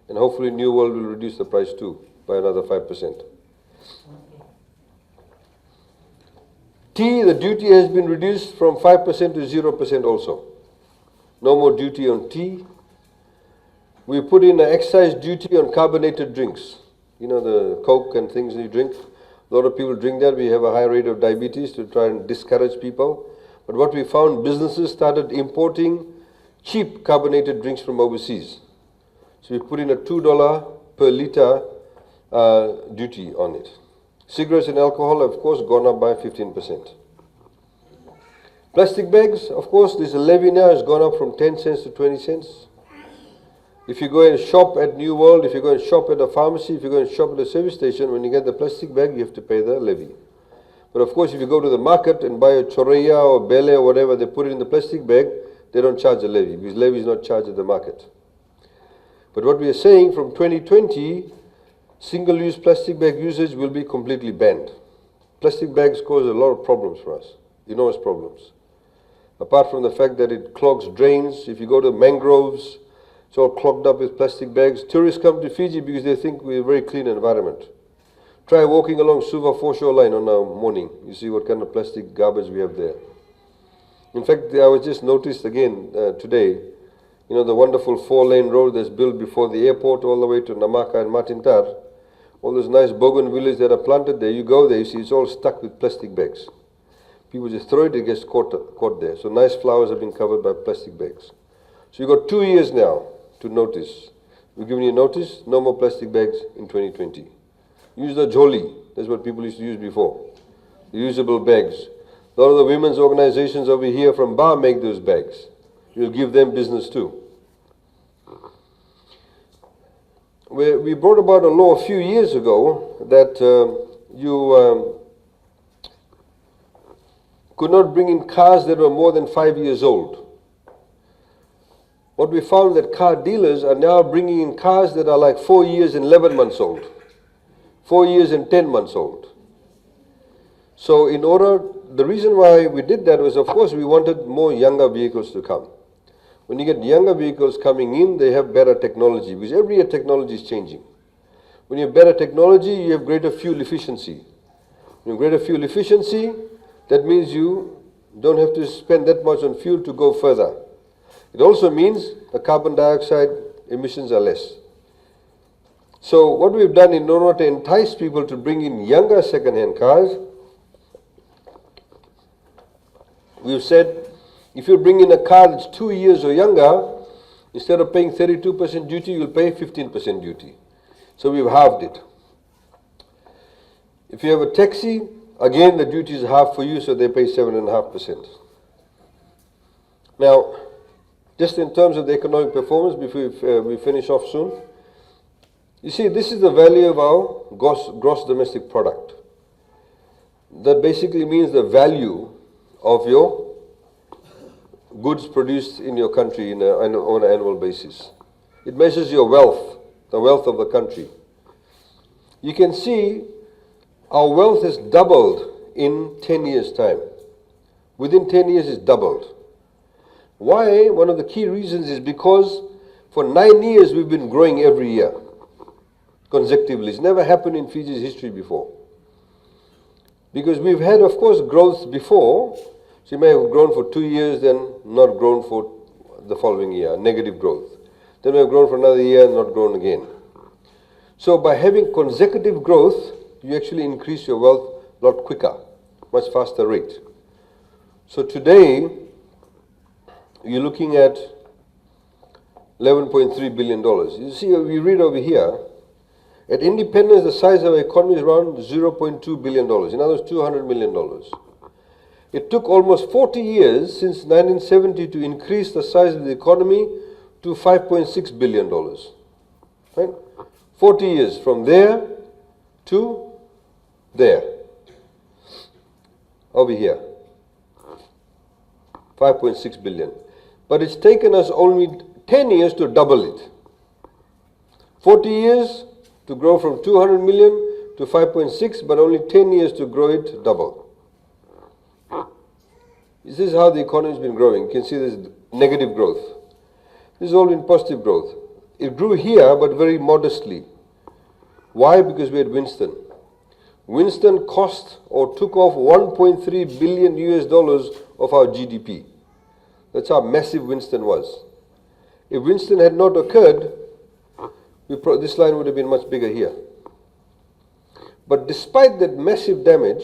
And hopefully New World will reduce the price too by another 5%. Tea, the duty has been reduced from 5% to 0% also. No more duty on tea. We put in an excise duty on carbonated drinks. The Coke and things you drink. A lot of people drink that. We have a high rate of diabetes to try and discourage people. But what we found, businesses started importing cheap carbonated drinks from overseas. So we put in a $2 per liter duty on it. Cigarettes and alcohol, of course, gone up by 15%. Plastic bags, of course, there's a levy now. It's gone up from 10 cents to 20 cents. If you go and shop at New World, if you go and shop at a pharmacy, if you go and shop at a service station, when you get the plastic bag, you have to pay the levy. But of course, if you go to the market and buy a choraya or bele or whatever, they put it in the plastic bag, they don't charge a levy, because levy is not charged at the market. But what we are saying, from 2020, single-use plastic bag usage will be completely banned. Plastic bags cause a lot of problems for us, enormous problems. Apart from the fact that it clogs drains, if you go to mangroves, it's all clogged up with plastic bags. Tourists come to Fiji because they think we're a very clean environment. Try walking along Suva foreshore line on a morning. You see what kind of plastic garbage we have there. In fact, I was just noticed again today, the wonderful 4-lane road that's built before the airport all the way to Namaka and Matintar. All those nice bougainvilleas that are planted there, you go there, you see it's all stuck with plastic bags. People just throw it gets caught there. So nice flowers have been covered by plastic bags. So you've got 2 years now to notice. We've given you notice, no more plastic bags in 2020. Use the joli, that's what people used to use before. The usable bags. A lot of the women's organizations over here from Ba make those bags. You'll give them business too. We brought about a law a few years ago that you could not bring in cars that were more than 5 years old. What we found that car dealers are now bringing in cars that are like 4 years and 11 months old, 4 years and 10 months old. So the reason why we did that was, of course, we wanted more younger vehicles to come. When you get younger vehicles coming in, they have better technology, because every year technology is changing. When you have better technology, you have greater fuel efficiency. When you have greater fuel efficiency, that means you don't have to spend that much on fuel to go further. It also means the carbon dioxide emissions are less. So what we've done in order to entice people to bring in younger second-hand cars, we've said, if you bring in a car that's 2 years or younger, instead of paying 32% duty, you'll pay 15% duty. So we've halved it. If you have a taxi, again the duty is half for you, so they pay 7.5%. Now, just in terms of the economic performance, before we finish off soon, you see, this is the value of our gross domestic product. That basically means the value of your goods produced in your country on an annual basis. It measures your wealth, the wealth of the country. You can see our wealth has doubled in 10 years' time. Within 10 years, it's doubled. Why? One of the key reasons is because for 9 years we've been growing every year, consecutively. It's never happened in Fiji's history before. Because we've had, of course, growth before. So you may have grown for 2 years, then not grown for the following year, negative growth. Then we have grown for another year and not grown again. So by having consecutive growth, you actually increase your wealth a lot quicker, much faster rate. So today, you're looking at $11.3 billion. You see, we read over here, at independence, the size of our economy is around $0.2 billion. In other words, $200 million. It took almost 40 years since 1970 to increase the size of the economy to $5.6 billion. Right? 40 years from there to there. Over here. 5.6 billion. But it's taken us only 10 years to double it. 40 years to grow from 200 million to 5.6, but only 10 years to grow it double. This is how the economy has been growing. You can see this negative growth. This has all been positive growth. It grew here, but very modestly. Why? Because we had Winston. Winston cost or took off 1.3 billion US dollars of our GDP. That's how massive Winston was. If Winston had not occurred, this line would have been much bigger here. But despite that massive damage,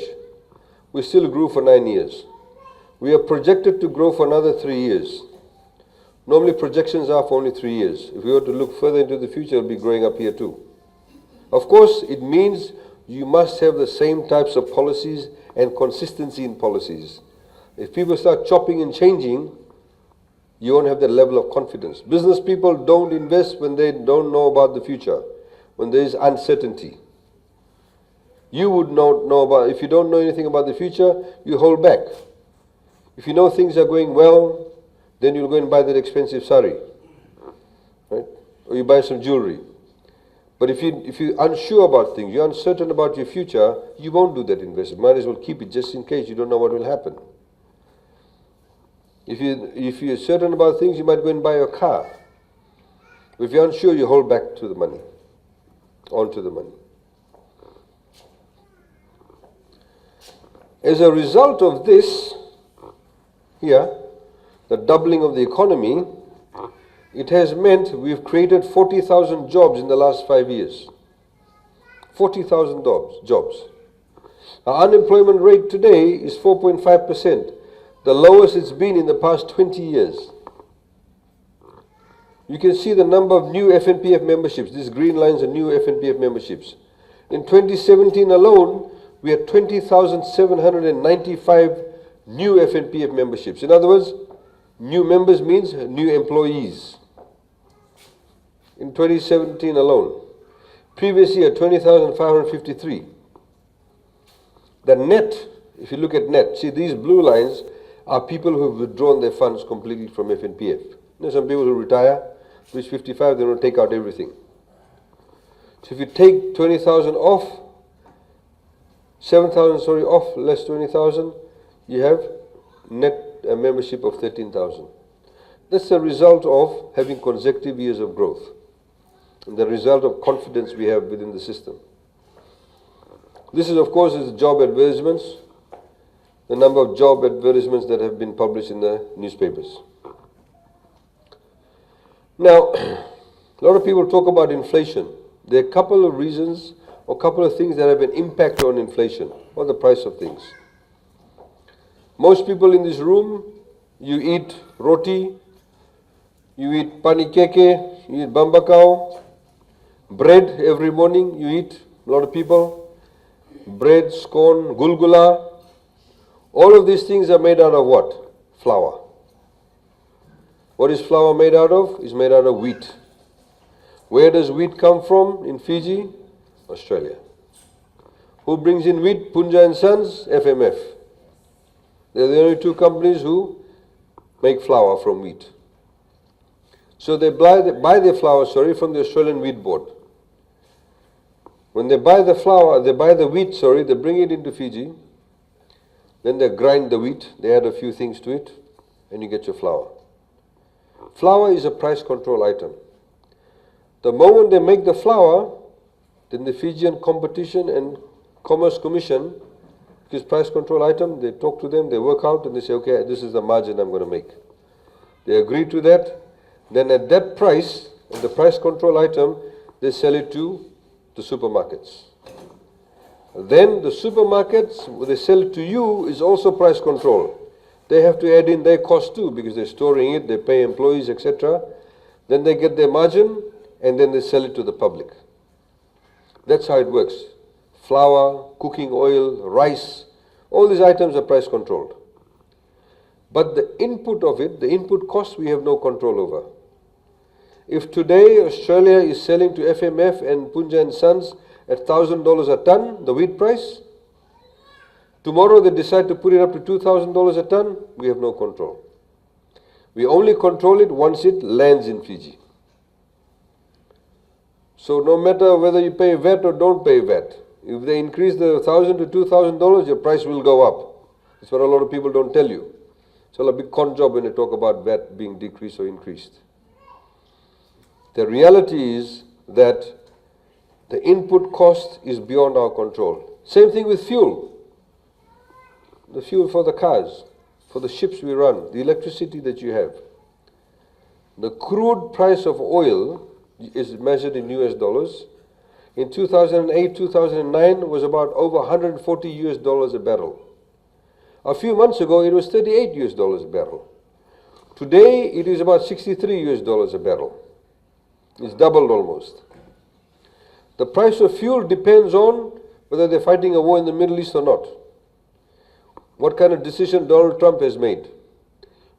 we still grew for 9 years. We are projected to grow for another 3 years. Normally projections are for only 3 years. If we were to look further into the future, it will be growing up here too. Of course, it means you must have the same types of policies and consistency in policies. If people start chopping and changing, you won't have that level of confidence. Business people don't invest when they don't know about the future, when there is uncertainty. You would not know about, if you don't know anything about the future, you hold back. If you know things are going well, then you'll go and buy that expensive sari, right? Or you buy some jewelry. But if you're unsure about things, you're uncertain about your future, you won't do that investment. Might as well keep it just in case you don't know what will happen. If you're certain about things, you might go and buy a car. If you're unsure, you hold back to the money, onto the money. As a result of this, here, the doubling of the economy, it has meant we've created 40,000 jobs in the last 5 years. 40,000 jobs. Our unemployment rate today is 4.5%, the lowest it's been in the past 20 years. You can see the number of new FNPF memberships. These green lines are new FNPF memberships. In 2017 alone, we had 20,795 new FNPF memberships. In other words, new members means new employees. In 2017 alone. Previous year, 20,553. The net, if you look at net, see these blue lines are people who have withdrawn their funds completely from FNPF. There's some people who retire, reach 55, they want to take out everything. So if you take 20,000 off, 7,000, sorry, off, less 20,000, you have net membership of 13,000. That's the result of having consecutive years of growth and the result of confidence we have within the system. This is, of course, is job advertisements, the number of job advertisements that have been published in the newspapers. Now, a lot of people talk about inflation. There are a couple of reasons or a couple of things that have an impact on inflation or the price of things. Most people in this room, you eat roti, you eat panikeke, you eat bambakau, bread every morning you eat, a lot of people, bread, scone, gulgula. All of these things are made out of what? Flour. What is flour made out of? It's made out of wheat. Where does wheat come from in Fiji? Australia. Who brings in wheat? Punja and Sons, FMF. They're the only two companies who make flour from wheat. So they buy their flour, from the Australian Wheat Board. When they buy the flour, they buy the wheat, they bring it into Fiji. Then they grind the wheat, they add a few things to it, and you get your flour. Flour is a price control item. The moment they make the flour, then the Fijian Competition and Commerce Commission, because price control item, they talk to them, they work out, and they say, okay, this is the margin I'm going to make. They agree to that. Then at that price, at the price control item, they sell it to the supermarkets. Then the supermarkets, what they sell it to you is also price control. They have to add in their cost too, because they're storing it, they pay employees, etc. Then they get their margin, and then they sell it to the public. That's how it works. Flour, cooking oil, rice, all these items are price controlled. But the input of it, the input cost, we have no control over. If today Australia is selling to FMF and Punja and Sons at $1,000 a ton, the wheat price, tomorrow they decide to put it up to $2,000 a ton, we have no control. We only control it once it lands in Fiji. So no matter whether you pay VAT or don't pay VAT, if they increase the $1,000 to $2,000, your price will go up. That's what a lot of people don't tell you. It's all a big con job when they talk about VAT being decreased or increased. The reality is that the input cost is beyond our control. Same thing with fuel. The fuel for the cars, for the ships we run, the electricity that you have. The crude price of oil is measured in US dollars. In 2008, 2009 was about over 140 US dollars a barrel. A few months ago it was 38 US dollars a barrel. Today it is about 63 US dollars a barrel. It's doubled almost. The price of fuel depends on whether they're fighting a war in the Middle East or not. What kind of decision Donald Trump has made.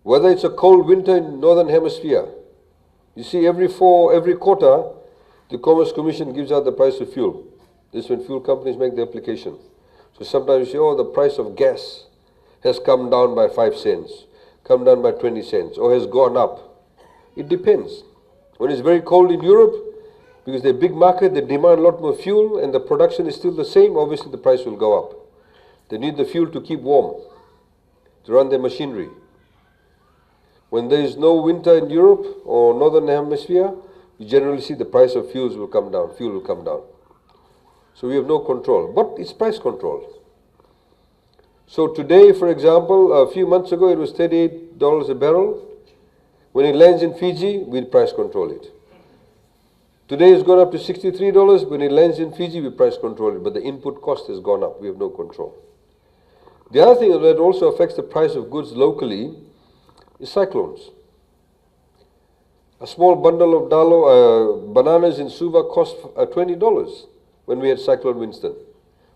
Whether it's a cold winter in Northern Hemisphere. You see, every quarter, the Commerce Commission gives out the price of fuel. This is when fuel companies make the application. So sometimes you say, oh, the price of gas has come down by 5 cents, come down by 20 cents, or has gone up. It depends. When it's very cold in Europe, because they're a big market, they demand a lot more fuel, and the production is still the same, obviously the price will go up. They need the fuel to keep warm, to run their machinery. When there is no winter in Europe or Northern Hemisphere, you generally see the price of fuels will come down, fuel will come down. So we have no control, but it's price control. So today, for example, a few months ago it was $38 a barrel. When it lands in Fiji, we price control it. Today it's gone up to $63. When it lands in Fiji, we price control it, but the input cost has gone up. We have no control. The other thing that also affects the price of goods locally is cyclones. A small bundle of bananas in Suva cost $20 when we had Cyclone Winston.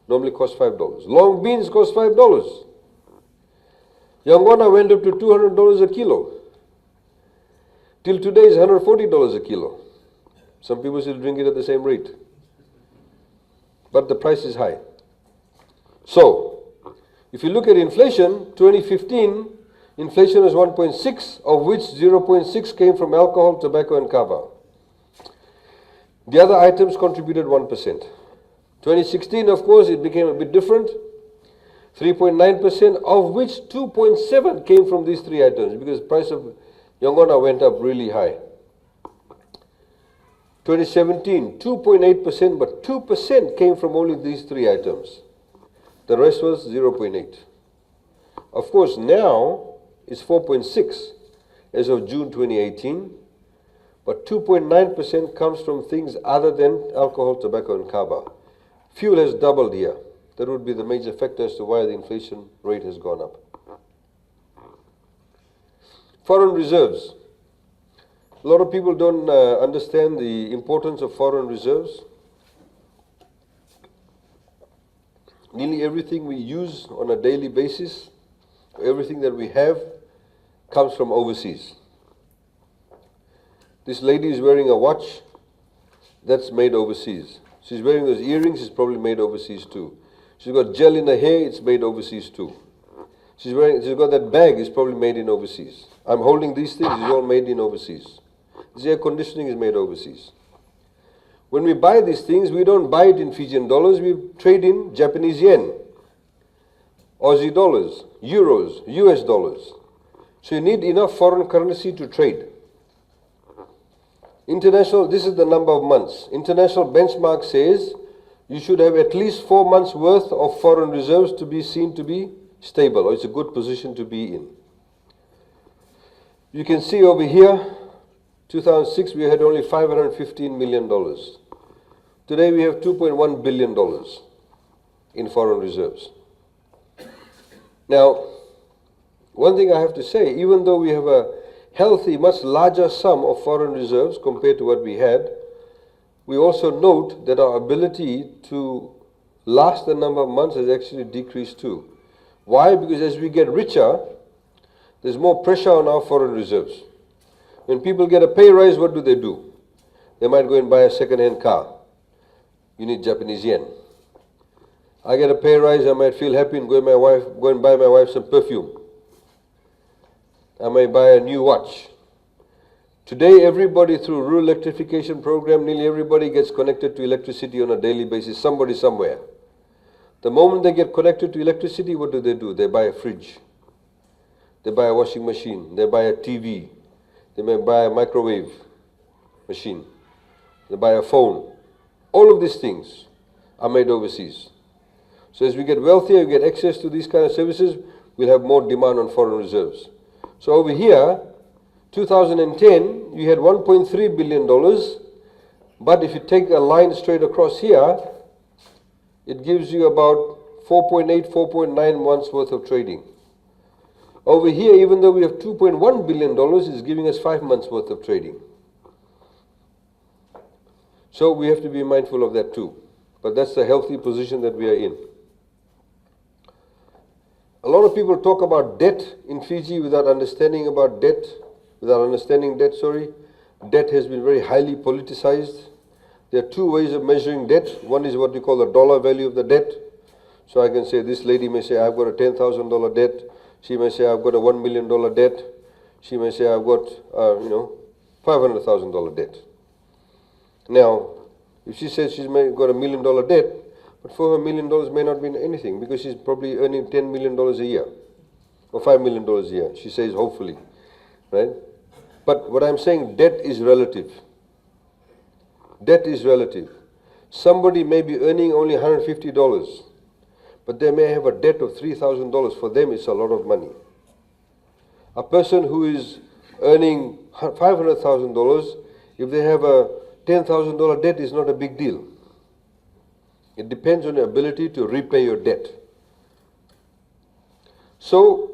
Normally cost $5. Long beans cost $5. Yangwana went up to $200 a kilo. Till today is $140 a kilo. Some people still drink it at the same rate. But the price is high. So, if you look at inflation, 2015, inflation was 1.6, of which 0.6 came from alcohol, tobacco, and kava. The other items contributed 1%. 2016, of course, it became a bit different. 3.9%, of which 2.7 came from these three items, because the price of Yangona went up really high. 2017, 2.8%, but 2% came from only these three items. The rest was 0.8. Of course, now it's 4.6 as of June 2018, but 2.9% comes from things other than alcohol, tobacco, and kava. Fuel has doubled here. That would be the major factor as to why the inflation rate has gone up. Foreign reserves. A lot of people don't understand the importance of foreign reserves. Nearly everything we use on a daily basis, everything that we have, comes from overseas. This lady is wearing a watch that's made overseas. She's wearing those earrings, it's probably made overseas too. She's got gel in her hair, it's made overseas too. She's got that bag, it's probably made in overseas. I'm holding these things, it's all made in overseas. This air conditioning is made overseas. When we buy these things, we don't buy it in Fijian dollars, we trade in Japanese yen, Aussie dollars, euros, US dollars. So you need enough foreign currency to trade. International, this is the number of months. International benchmark says you should have at least 4 months worth of foreign reserves to be seen to be stable, or it's a good position to be in. You can see over here, 2006 we had only $515 million. Today we have $2.1 billion in foreign reserves. Now, one thing I have to say, even though we have a healthy, much larger sum of foreign reserves compared to what we had, we also note that our ability to last a number of months has actually decreased too. Why? Because as we get richer, there's more pressure on our foreign reserves. When people get a pay rise, what do? They might go and buy a second-hand car. You need Japanese yen. I get a pay rise, I might feel happy and go and buy my wife some perfume. I may buy a new watch. Today, everybody through rural electrification program, nearly everybody gets connected to electricity on a daily basis, somebody somewhere. The moment they get connected to electricity, what do? They buy a fridge. They buy a washing machine. They buy a TV. They may buy a microwave machine. They buy a phone. All of these things are made overseas. So as we get wealthier, we get access to these kind of services, we'll have more demand on foreign reserves. So over here, 2010, you had $1.3 billion, but if you take a line straight across here, it gives you about 4.8, 4.9 months worth of trading. Over here, even though we have $2.1 billion, it's giving us 5 months worth of trading. So we have to be mindful of that too. But that's the healthy position that we are in. A lot of people talk about debt in Fiji without understanding debt. Debt has been very highly politicized. There are two ways of measuring debt. One is what we call the dollar value of the debt. So I can say, this lady may say, I've got a $10,000 debt. She may say, I've got a $1 million debt. She may say, I've got, $500,000 debt. Now, if she says she's got $1 million debt, but for her $1 million may not mean anything because she's probably earning $10 million a year or $5 million a year. She says, hopefully, right? But what I'm saying, debt is relative. Debt is relative. Somebody may be earning only $150, but they may have a debt of $3,000. For them, it's a lot of money. A person who is earning $500,000, if they have a $10,000 debt, is not a big deal. It depends on your ability to repay your debt. So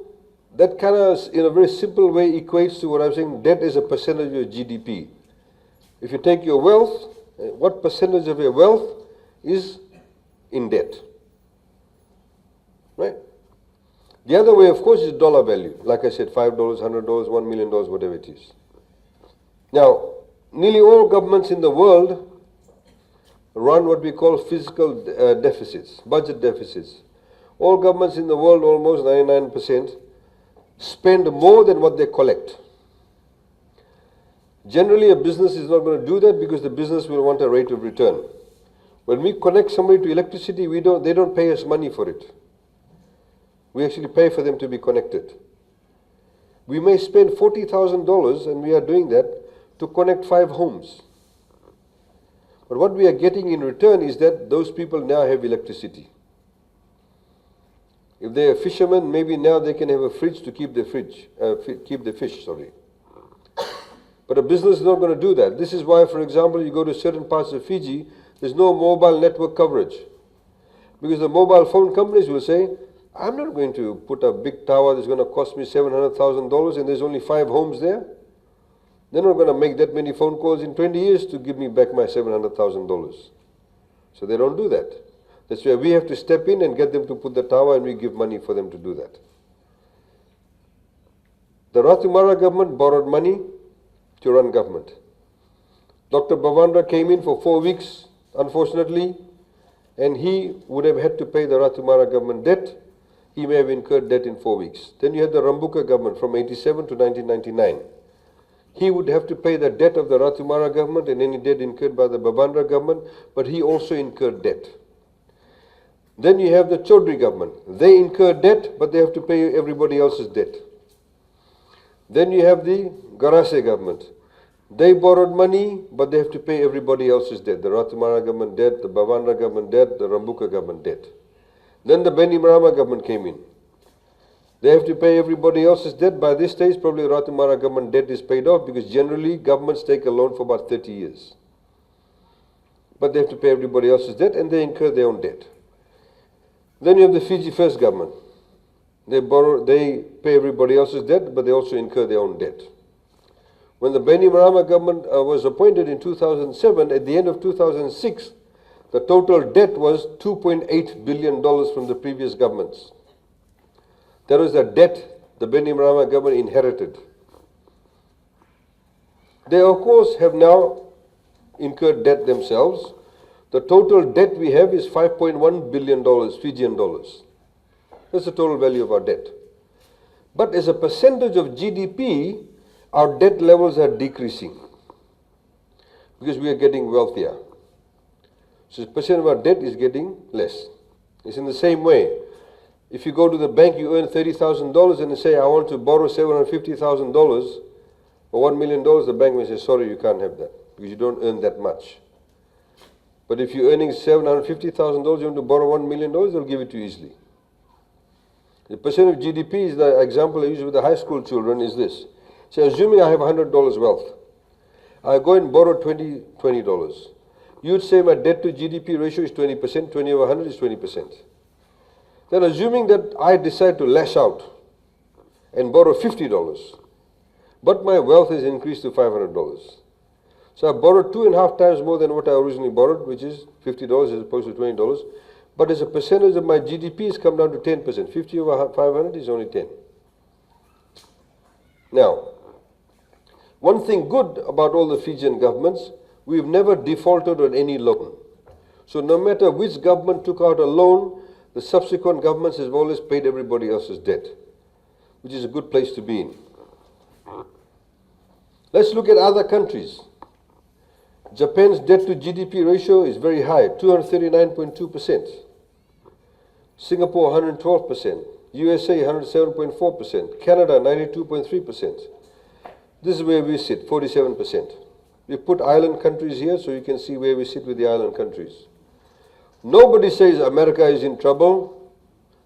that kind of, in a very simple way, equates to what I'm saying, debt is a percentage of your GDP. If you take your wealth, what percentage of your wealth is in debt? Right? The other way, of course, is dollar value. Like I said, $5, $100, $1 million, whatever it is. Now, nearly all governments in the world run what we call fiscal deficits, budget deficits. All governments in the world, almost 99%, spend more than what they collect. Generally, a business is not going to do that because the business will want a rate of return. When we connect somebody to electricity, they don't pay us money for it. We actually pay for them to be connected. We may spend $40,000, and we are doing that, to connect 5 homes. But what we are getting in return is that those people now have electricity. If they are fishermen, maybe now they can have a fridge to keep the fish. But a business is not going to do that. This is why, for example, you go to certain parts of Fiji, there's no mobile network coverage. Because the mobile phone companies will say, I'm not going to put a big tower that's going to cost me $700,000 and there's only 5 homes there. They're not going to make that many phone calls in 20 years to give me back my $700,000. So they don't do that. That's where we have to step in and get them to put the tower, and we give money for them to do that. The Ratu Mara government borrowed money to run government. Dr. Bavandra came in for 4 weeks, unfortunately, and he would have had to pay the Ratu Mara government debt. He may have incurred debt in 4 weeks. Then you had the Rambuka government from 87 to 1999. He would have to pay the debt of the Ratu Mara government and any debt incurred by the Bavandra government, but he also incurred debt. Then you have the Chaudhry government. They incur debt, but they have to pay everybody else's debt. Then you have the Garase government. They borrowed money, but they have to pay everybody else's debt. The Ratu Mara government debt, the Bavandra government debt, the Rambuka government debt. Then the Beni Marama government came in. They have to pay everybody else's debt. By this stage, probably Ratu Mara government debt is paid off because generally governments take a loan for about 30 years. But they have to pay everybody else's debt and they incur their own debt. Then you have the Fiji First government. They pay everybody else's debt, but they also incur their own debt. When the Beni Marama government was appointed in 2007, at the end of 2006, the total debt was $2.8 billion from the previous governments. That was the debt the Beni Marama government inherited. They, of course, have now incurred debt themselves. The total debt we have is $5.1 billion Fijian dollars. That's the total value of our debt. But as a percentage of GDP, our debt levels are decreasing because we are getting wealthier. So the percent of our debt is getting less. It's in the same way. If you go to the bank, you earn $30,000 and you say, I want to borrow $750,000 or $1 million, the bank may say, sorry, you can't have that because you don't earn that much. But if you're earning $750,000, you want to borrow $1 million, they'll give it to you easily. The percent of GDP is the example I use with the high school children is this. So assuming I have $100 wealth, I go and borrow $20. You'd say my debt to GDP ratio is 20%, 20 over 100 is 20%. Then assuming that I decide to lash out and borrow $50, but my wealth has increased to $500. So I borrowed 2.5 times more than what I originally borrowed, which is $50 as opposed to $20. But as a percentage of my GDP, it's come down to 10%. 50 over 500 is only 10. Now, one thing good about all the Fijian governments, we've never defaulted on any loan. So no matter which government took out a loan, the subsequent governments have always paid everybody else's debt, which is a good place to be in. Let's look at other countries. Japan's debt to GDP ratio is very high, 239.2%. Singapore, 112%. USA, 107.4%. Canada, 92.3%. This is where we sit, 47%. We put island countries here so you can see where we sit with the island countries. Nobody says America is in trouble.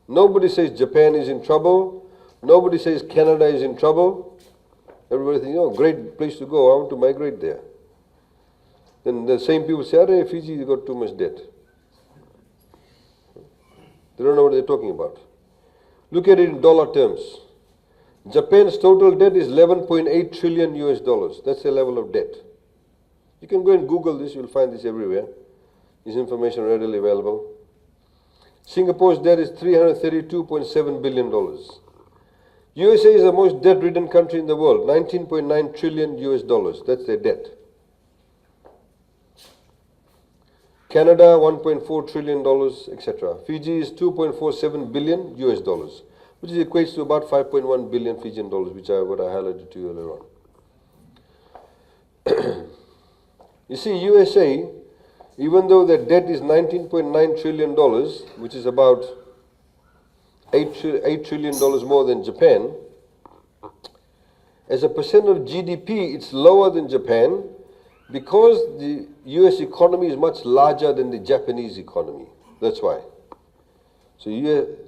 Nobody says Japan is in trouble. Nobody says Canada is in trouble. Everybody thinks, oh, great place to go. I want to migrate there. Then the same people say, hey, Fiji, you got too much debt. They don't know what they're talking about. Look at it in dollar terms. Japan's total debt is 11.8 trillion US dollars. That's the level of debt. You can go and Google this, you'll find this everywhere. This information readily available. Singapore's debt is $332.7 billion. USA is the most debt-ridden country in the world, 19.9 trillion US dollars. That's their debt. Canada, $1.4 trillion, etc. Fiji is 2.47 billion US dollars, which equates to about 5.1 billion Fijian dollars, which I highlighted to you earlier on. You see, USA, even though their debt is $19.9 trillion, which is about $8 trillion more than Japan, as a percent of GDP, it's lower than Japan because the US economy is much larger than the Japanese economy. That's why. So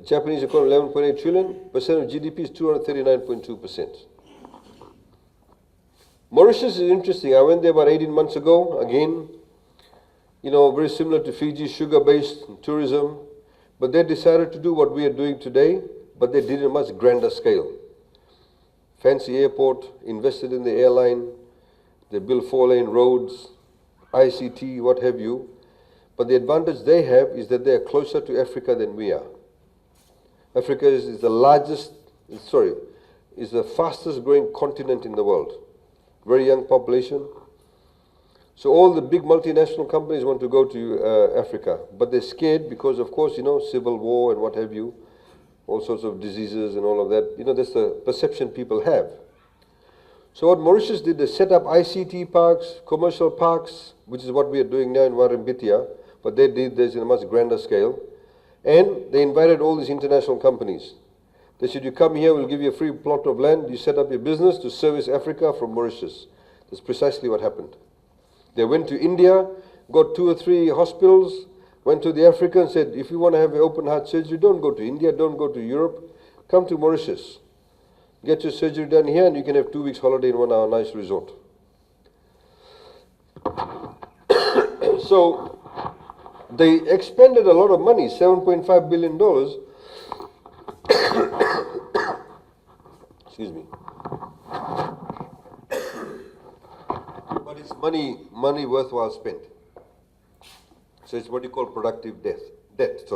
Japanese economy 11.8 trillion, percent of GDP is 239.2%. Mauritius is interesting. I went there about 18 months ago. Again, you know, very similar to Fiji, sugar-based tourism. But they decided to do what we are doing today, but they did it on a much grander scale. Fancy airport, invested in the airline, they built 4-lane roads, ICT, what have you. But the advantage they have is that they are closer to Africa than we are. Africa is the fastest growing continent in the world. Very young population. So all the big multinational companies want to go to Africa, but they're scared because, of course, you know, civil war and what have you, all sorts of diseases and all of that. You know, that's the perception people have. So what Mauritius did, they set up ICT parks, commercial parks, which is what we are doing now in Warambitia, but they did this in a much grander scale. And they invited all these international companies. They said, you come here, we'll give you a free plot of land, you set up your business to service Africa from Mauritius. That's precisely what happened. They went to India, got 2 or 3 hospitals, went to the Africa and said, if you want to have an open heart surgery, don't go to India, don't go to Europe, come to Mauritius. Get your surgery done here and you can have 2 weeks holiday in our nice resort. So they expended a lot of money, $7.5 billion. Excuse me. But it's money worthwhile spent. So it's what you call productive debt. Debt.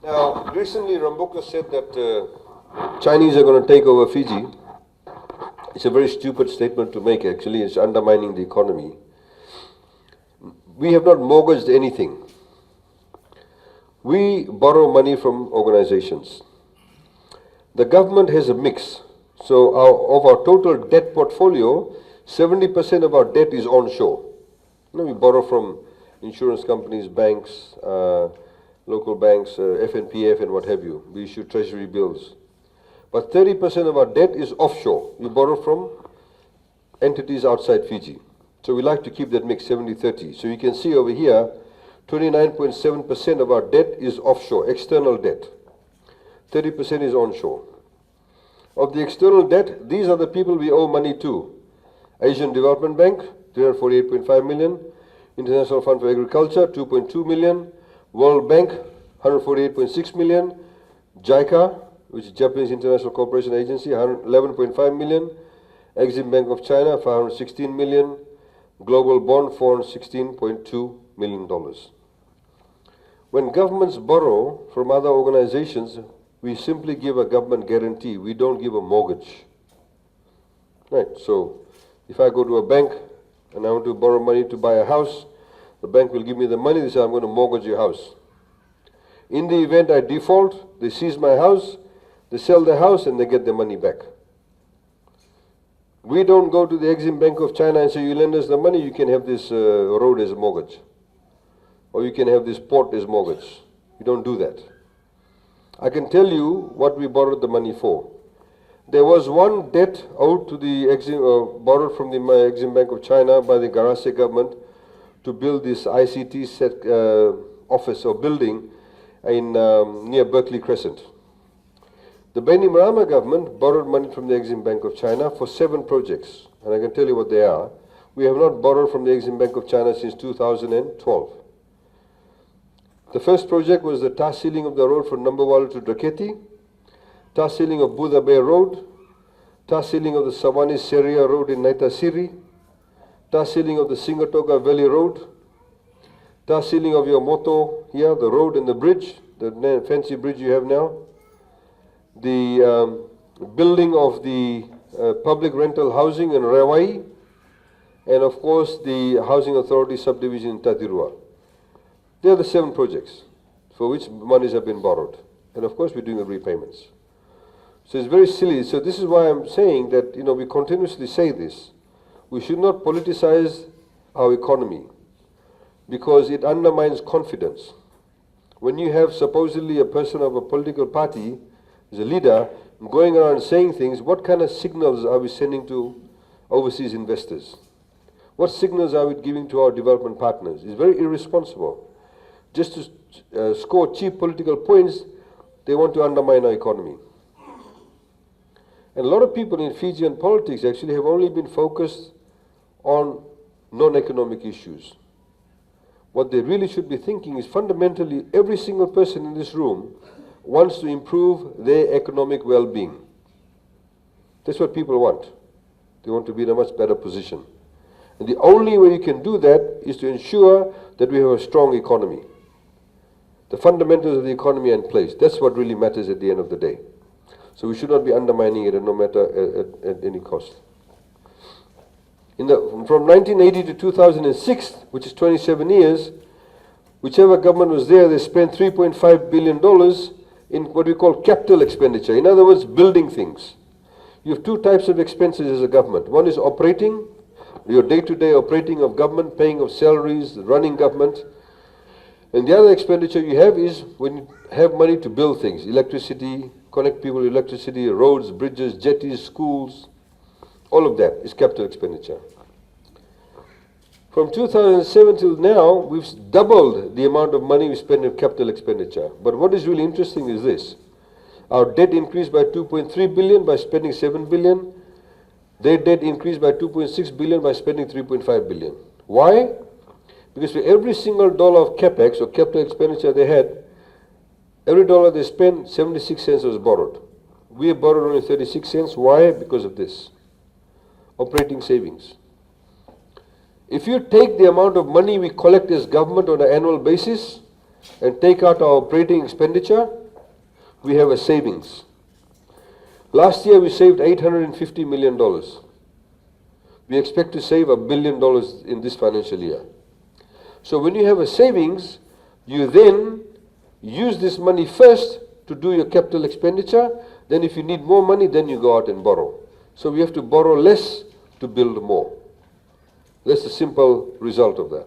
Now, recently Ramboka said that Chinese are going to take over Fiji. It's a very stupid statement to make, actually. It's undermining the economy. We have not mortgaged anything. We borrow money from organizations. The government has a mix. So of our total debt portfolio, 70% of our debt is onshore. We borrow from insurance companies, banks, local banks, FNPF and what have you. We issue treasury bills. But 30% of our debt is offshore. We borrow from entities outside Fiji. So we like to keep that mix 70-30. So you can see over here, 29.7% of our debt is offshore, external debt. 30% is onshore. Of the external debt, these are the people we owe money to. Asian Development Bank, 348.5 million. International Fund for Agriculture, 2.2 million. World Bank, 148.6 million. JICA, which is Japanese International Cooperation Agency, 11.5 million. Exim Bank of China, 516 million. Global Bond, $416.2 million. When governments borrow from other organizations, we simply give a government guarantee. We don't give a mortgage. Right, so if I go to a bank and I want to borrow money to buy a house, the bank will give me the money. They say, I'm going to mortgage your house. In the event I default, they seize my house, they sell the house, and they get their money back. We don't go to the Exim Bank of China and say, you lend us the money, you can have this road as a mortgage. Or you can have this port as mortgage. We don't do that. I can tell you what we borrowed the money for. There was one debt owed to the borrowed from the Exim Bank of China by the Garase government to build this ICT office or building in near Berkeley Crescent. The Bainimarama government borrowed money from the Exim Bank of China for 7 projects, and I can tell you what they are. We have not borrowed from the Exim Bank of China since 2012. The first project was the tar sealing of the road from Nambawalu to Draketi, tar sealing of Buddha Bay Road, tar sealing of the Savani Seria Road in Naitasiri, tar sealing of the Singatoga Valley Road, tar sealing of your moto here, the road and the bridge, the fancy bridge you have now, the building of the public rental housing in Rewai, and of course the Housing Authority subdivision in Tadirua. They are the 7 projects for which monies have been borrowed. And of course we're doing the repayments. So it's very silly. So this is why I'm saying that, we continuously say this. We should not politicize our economy because it undermines confidence. When you have supposedly a person of a political party as a leader going around saying things, what kind of signals are we sending to overseas investors? What signals are we giving to our development partners? It's very irresponsible. Just to score cheap political points, they want to undermine our economy. And a lot of people in Fijian politics actually have only been focused on non-economic issues. What they really should be thinking is fundamentally every single person in this room wants to improve their economic well-being. That's what people want. They want to be in a much better position. And the only way you can do that is to ensure that we have a strong economy. The fundamentals of the economy are in place. That's what really matters at the end of the day. So we should not be undermining it no matter at any cost. From 1980 to 2006, which is 27 years, whichever government was there, they spent $3.5 billion in what we call capital expenditure. In other words, building things. You have 2 types of expenses as a government. One is operating, your day-to-day operating of government, paying of salaries, running government. And the other expenditure you have is when you have money to build things, electricity, connect people to electricity, roads, bridges, jetties, schools. All of that is capital expenditure. From 2007 till now, we've doubled the amount of money we spend in capital expenditure. But what is really interesting is this. Our debt increased by 2.3 billion by spending 7 billion. Their debt increased by 2.6 billion by spending 3.5 billion. Why? Because for every single dollar of capex or capital expenditure they had, every dollar they spent, 76 cents was borrowed. We have borrowed only 36 cents. Why? Because of this. Operating savings. If you take the amount of money we collect as government on an annual basis and take out our operating expenditure, we have a savings. Last year we saved $850 million. We expect to save $1 billion in this financial year. So when you have a savings, you then use this money first to do your capital expenditure, Then if you need more money, then you go out and borrow. So we have to borrow less to build more. That's the simple result of that.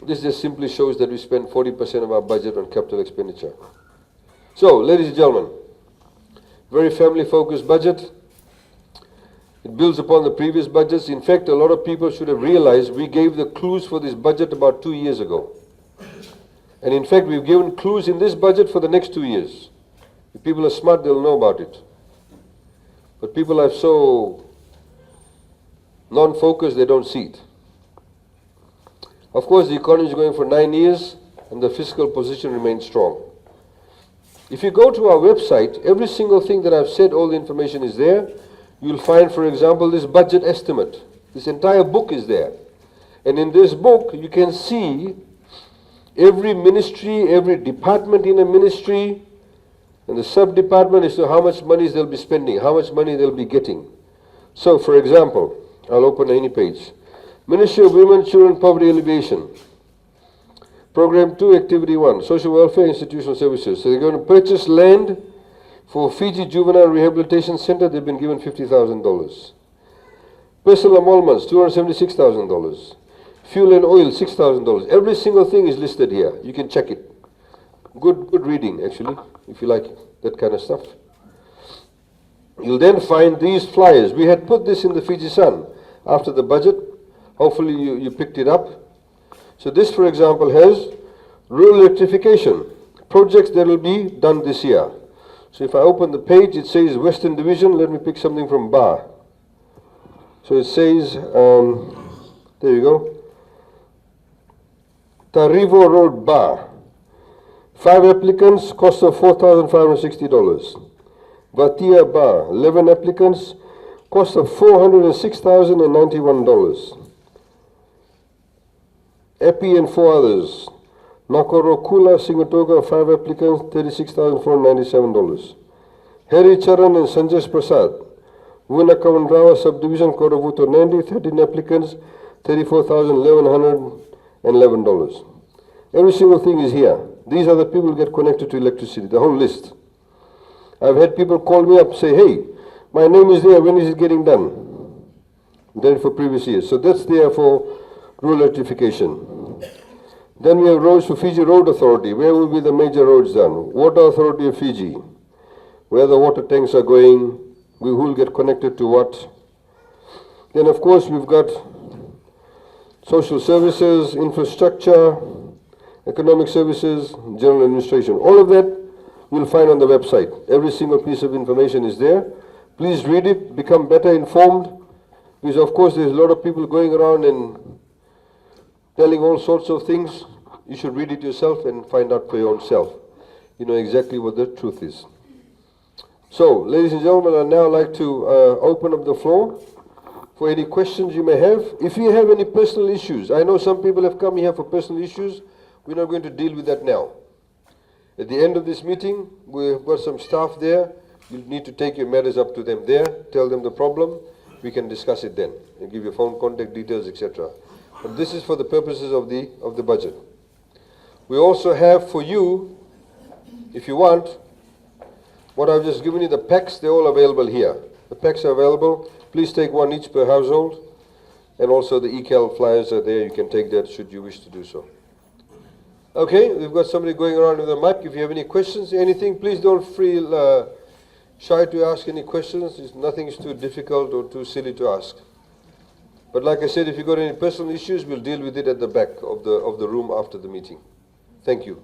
This just simply shows that we spend 40% of our budget on capital expenditure. So, ladies and gentlemen, very family-focused budget. It builds upon the previous budgets. In fact, a lot of people should have realized we gave the clues for this budget about 2 years ago. And in fact, we've given clues in this budget for the next 2 years. If people are smart, they'll know about it. But people are so non-focused, they don't see it. Of course, the economy is going for 9 years, and the fiscal position remains strong. If you go to our website, every single thing that I've said, all the information is there. You'll find, for example, this budget estimate. This entire book is there. And in this book, you can see every ministry, every department in a ministry, and the sub-department as to how much money they'll be spending, how much money they'll be getting. So, for example, I'll open any page. Ministry of Women, Children, Poverty Alleviation. Program 2, Activity 1, Social Welfare, Institutional Services. So they're going to purchase land for Fiji Juvenile Rehabilitation Center. They've been given $50,000. Personal emoluments, $276,000. Fuel and oil, $6,000. Every single thing is listed here. You can check it. Good reading, actually, if you like that kind of stuff. You'll then find these flyers. We had put this in the Fiji Sun after the budget. Hopefully you picked it up. So this, for example, has rural electrification projects that will be done this year. So if I open the page, it says Western Division. Let me pick something from Ba. So it says, there you go, Tarivo Road, Ba. 5 applicants, cost of $4,560. Vatia Ba, 11 applicants, cost of $406,091. Epi and 4 others. Nakorokula, Singatoka, 5 applicants, $36,497. Harry Charan and Sanjay Prasad. Vunakavandrawa Subdivision, Koravuto, Nandi, 13 applicants, $34,1111. Every single thing is here. These are the people who get connected to electricity, the whole list. I've had people call me up, say, hey, my name is there, when is it getting done? Done it for previous years. So that's there for rural electrification. Then we have roads for Fiji Road Authority. Where will be the major roads done? Water Authority of Fiji. Where the water tanks are going, who will get connected to what. Then of course we've got social services, infrastructure, economic services, general administration. All of that you'll find on the website. Every single piece of information is there. Please read it, become better informed, because of course there's a lot of people going around and telling all sorts of things. You should read it yourself and find out for your own self. You know exactly what the truth is. So, ladies and gentlemen, I'd now like to open up the floor for any questions you may have. If you have any personal issues, I know some people have come here for personal issues. We're not going to deal with that now. At the end of this meeting, we've got some staff there. You need to take your matters up to them there, tell them the problem. We can discuss it then and give you phone contact details, etc. But this is for the purposes of the budget. We also have for you, if you want, what I've just given you, the packs, they're all available here. The packs are available. Please take one each per household. And also the ECAL flyers are there. You can take that should you wish to do so. Okay, we've got somebody going around with a mic. If you have any questions, anything, please don't feel shy to ask any questions. Nothing is too difficult or too silly to ask. But like I said, if you've got any personal issues, we'll deal with it at the back of the room after the meeting. Thank you.